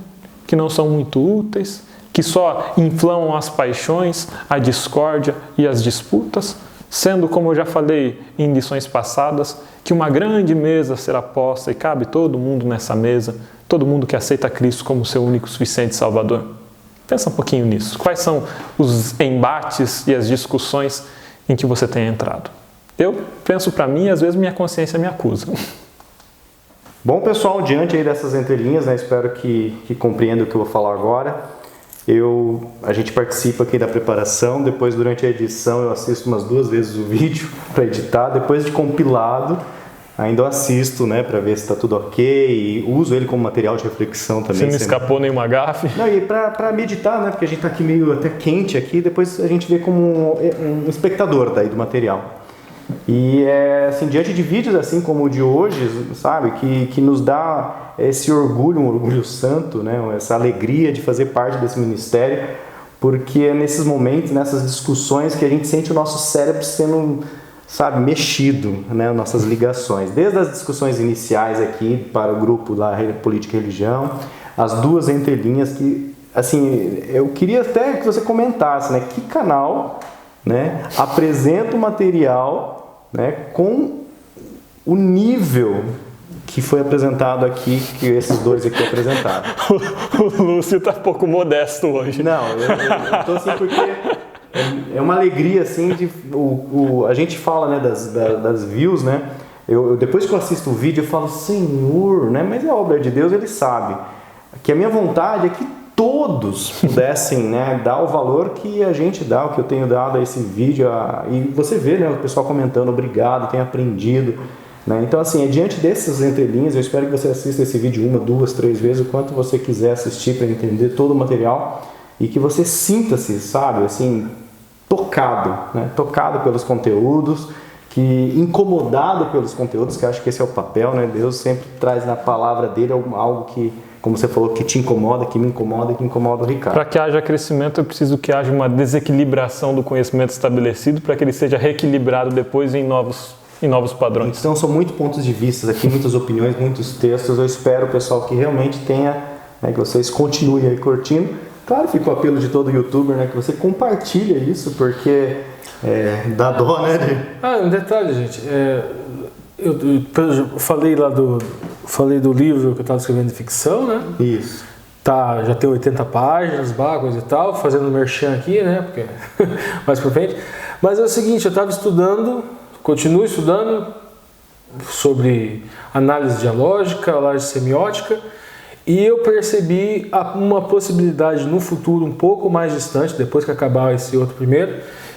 que não são muito úteis, que só inflamam as paixões, a discórdia e as disputas, sendo, como eu já falei em lições passadas, que uma grande mesa será posta e cabe todo mundo nessa mesa, todo mundo que aceita Cristo como seu único suficiente Salvador. Pensa um pouquinho nisso. Quais são os embates e as discussões em que você tem entrado? Eu penso para mim e às vezes minha consciência me acusa. Bom, pessoal, diante aí dessas entrelinhas, né, espero que compreenda o que eu vou falar agora. A gente participa aqui da preparação, depois durante a edição eu assisto umas 2 vezes o vídeo para editar, depois de compilado ainda eu assisto, né, para ver se está tudo ok, e uso ele como material de reflexão também. Se não escapou nenhuma gafe. Não, e para meditar, né, porque a gente está aqui meio até quente aqui, depois a gente vê como um espectador daí do material. E assim, diante de vídeos assim como o de hoje, sabe, que nos dá esse orgulho, um orgulho santo, né, essa alegria de fazer parte desse ministério, porque é nesses momentos, nessas discussões que a gente sente o nosso cérebro sendo, sabe, mexido, né, nossas ligações. Desde as discussões iniciais aqui para o grupo da Política e Religião, as 2 entrelinhas que, assim, eu queria até que você comentasse, né, que canal, né, apresenta o material, né, com o nível que foi apresentado aqui, que esses 2 aqui apresentaram. O Lúcio está um pouco modesto hoje. Não, eu estou assim porque é uma alegria assim de a gente fala, né, das views, né? Eu depois que eu assisto o vídeo eu falo, Senhor, né? Mas é obra de Deus, Ele sabe. Que a minha vontade é que todos pudessem, né, dar o valor que a gente dá, o que eu tenho dado a esse vídeo, e você vê, né, o pessoal comentando, obrigado, tenho aprendido, né? Então assim, diante dessas entrelinhas, eu espero que você assista esse vídeo 1, 2, 3 vezes, o quanto você quiser assistir para entender todo o material, e que você sinta-se, sabe, assim, tocado, né, tocado pelos conteúdos, incomodado pelos conteúdos, que eu acho que esse é o papel, né? Deus sempre traz na palavra dele algo que, como você falou, que te incomoda, que me incomoda, que incomoda o Ricardo. Para que haja crescimento, é preciso que haja uma desequilibração do conhecimento estabelecido para que ele seja reequilibrado depois em novos padrões. Então são muitos pontos de vista aqui, muitas opiniões, muitos textos. Eu espero, pessoal, que realmente tenha, né, que vocês continuem aí curtindo. Claro, fica o apelo de todo youtuber, né, que você compartilha isso, porque dá dó, né? Um detalhe, gente. Eu falei lá do livro que eu estava escrevendo de ficção, né? Isso. Tá, já tem 80 páginas, coisa e tal, fazendo merchan aqui, né? Porque mais pra frente. Mas é o seguinte, eu estava estudando, continuo estudando sobre análise dialógica, análise semiótica, e eu percebi uma possibilidade no futuro um pouco mais distante, depois que acabar esse outro primeiro,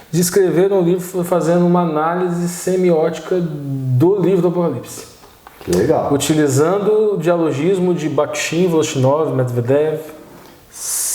de escrever um livro fazendo uma análise semiótica do livro do Apocalipse. Que legal. Utilizando o dialogismo de Bakhtin, Voloshinov, Medvedev.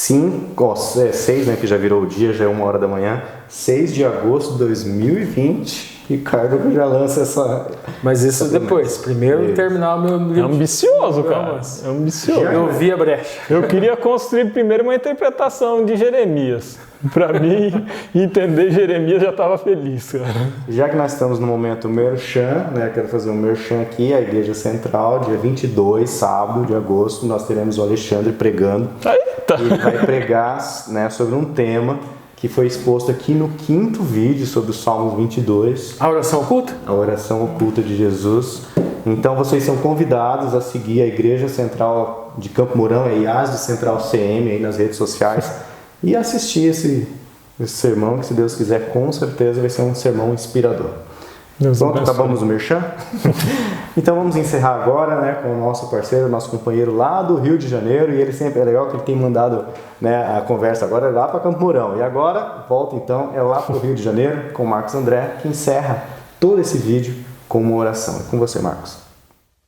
6, né, que já virou o dia, já é 1 hora da manhã, 6 de agosto de 2020, Ricardo já lança essa... Mas isso depois, primeiro terminar o meu livro. É ambicioso, cara. É ambicioso. Eu vi a brecha. Eu queria construir primeiro uma interpretação de Jeremias. Para mim, entender Jeremias já estava feliz, cara. Já que nós estamos no momento merchan, né, quero fazer um merchan aqui, a Igreja Central, dia 22, sábado de agosto, nós teremos o Alexandre pregando. Eita! Ele vai pregar, né, sobre um tema que foi exposto aqui no 5º vídeo sobre o Salmos 22. A oração oculta? A oração oculta de Jesus. Então vocês são convidados a seguir a Igreja Central de Campo Mourão, a IAS de Central CM aí nas redes sociais e assistir esse sermão que, se Deus quiser, com certeza vai ser um sermão inspirador. Pronto, acabamos o merchan? Então vamos encerrar agora, né, com o nosso parceiro, nosso companheiro lá do Rio de Janeiro, e ele sempre, é legal que ele tem mandado, né, a conversa agora lá para Campo Mourão, e agora volta então, é lá para o Rio de Janeiro com o Marcos André, que encerra todo esse vídeo com uma oração. É com você, Marcos.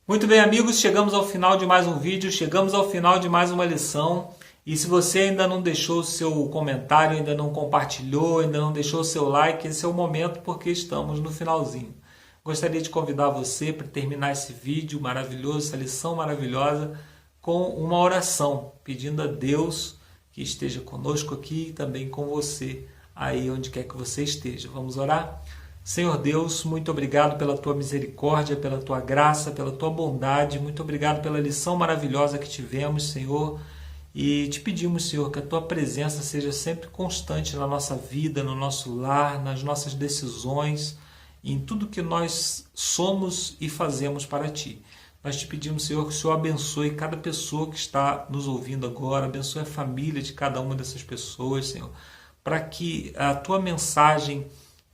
Muito bem, amigos, chegamos ao final de mais um vídeo, chegamos ao final de mais uma lição. E se você ainda não deixou o seu comentário, ainda não compartilhou, ainda não deixou o seu like, esse é o momento, porque estamos no finalzinho. Gostaria de convidar você para terminar esse vídeo maravilhoso, essa lição maravilhosa, com uma oração, pedindo a Deus que esteja conosco aqui e também com você, aí onde quer que você esteja. Vamos orar? Senhor Deus, muito obrigado pela Tua misericórdia, pela Tua graça, pela Tua bondade. Muito obrigado pela lição maravilhosa que tivemos, Senhor. E te pedimos, Senhor, que a Tua presença seja sempre constante na nossa vida, no nosso lar, nas nossas decisões, em tudo que nós somos e fazemos para Ti. Nós te pedimos, Senhor, que o Senhor abençoe cada pessoa que está nos ouvindo agora, abençoe a família de cada uma dessas pessoas, Senhor, para que a Tua mensagem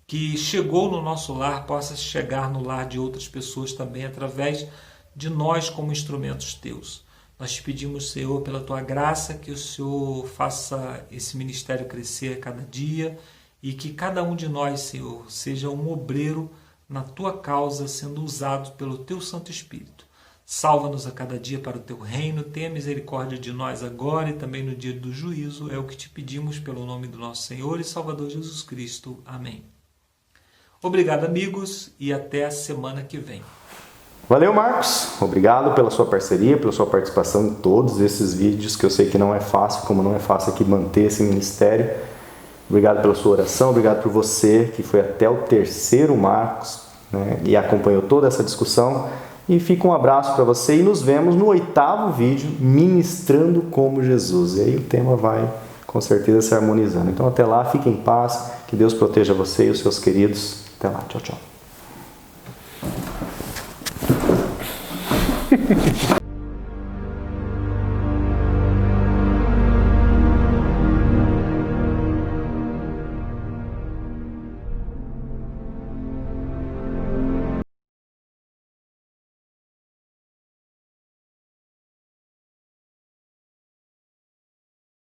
que chegou no nosso lar possa chegar no lar de outras pessoas também, através de nós como instrumentos Teus. Nós te pedimos, Senhor, pela Tua graça, que o Senhor faça esse ministério crescer a cada dia e que cada um de nós, Senhor, seja um obreiro na Tua causa, sendo usado pelo Teu Santo Espírito. Salva-nos a cada dia para o Teu reino, tenha misericórdia de nós agora e também no dia do juízo, é o que te pedimos pelo nome do nosso Senhor e Salvador Jesus Cristo. Amém. Obrigado, amigos, e até a semana que vem. Valeu, Marcos. Obrigado pela sua parceria, pela sua participação em todos esses vídeos, que eu sei que não é fácil, como não é fácil aqui manter esse ministério. Obrigado pela sua oração, obrigado por você que foi até o 3º Marcos, né, e acompanhou toda essa discussão. E fica um abraço para você e nos vemos no 8º vídeo, Ministrando como Jesus. E aí o tema vai, com certeza, se harmonizando. Então até lá, fique em paz, que Deus proteja você e os seus queridos. Até lá, tchau, tchau.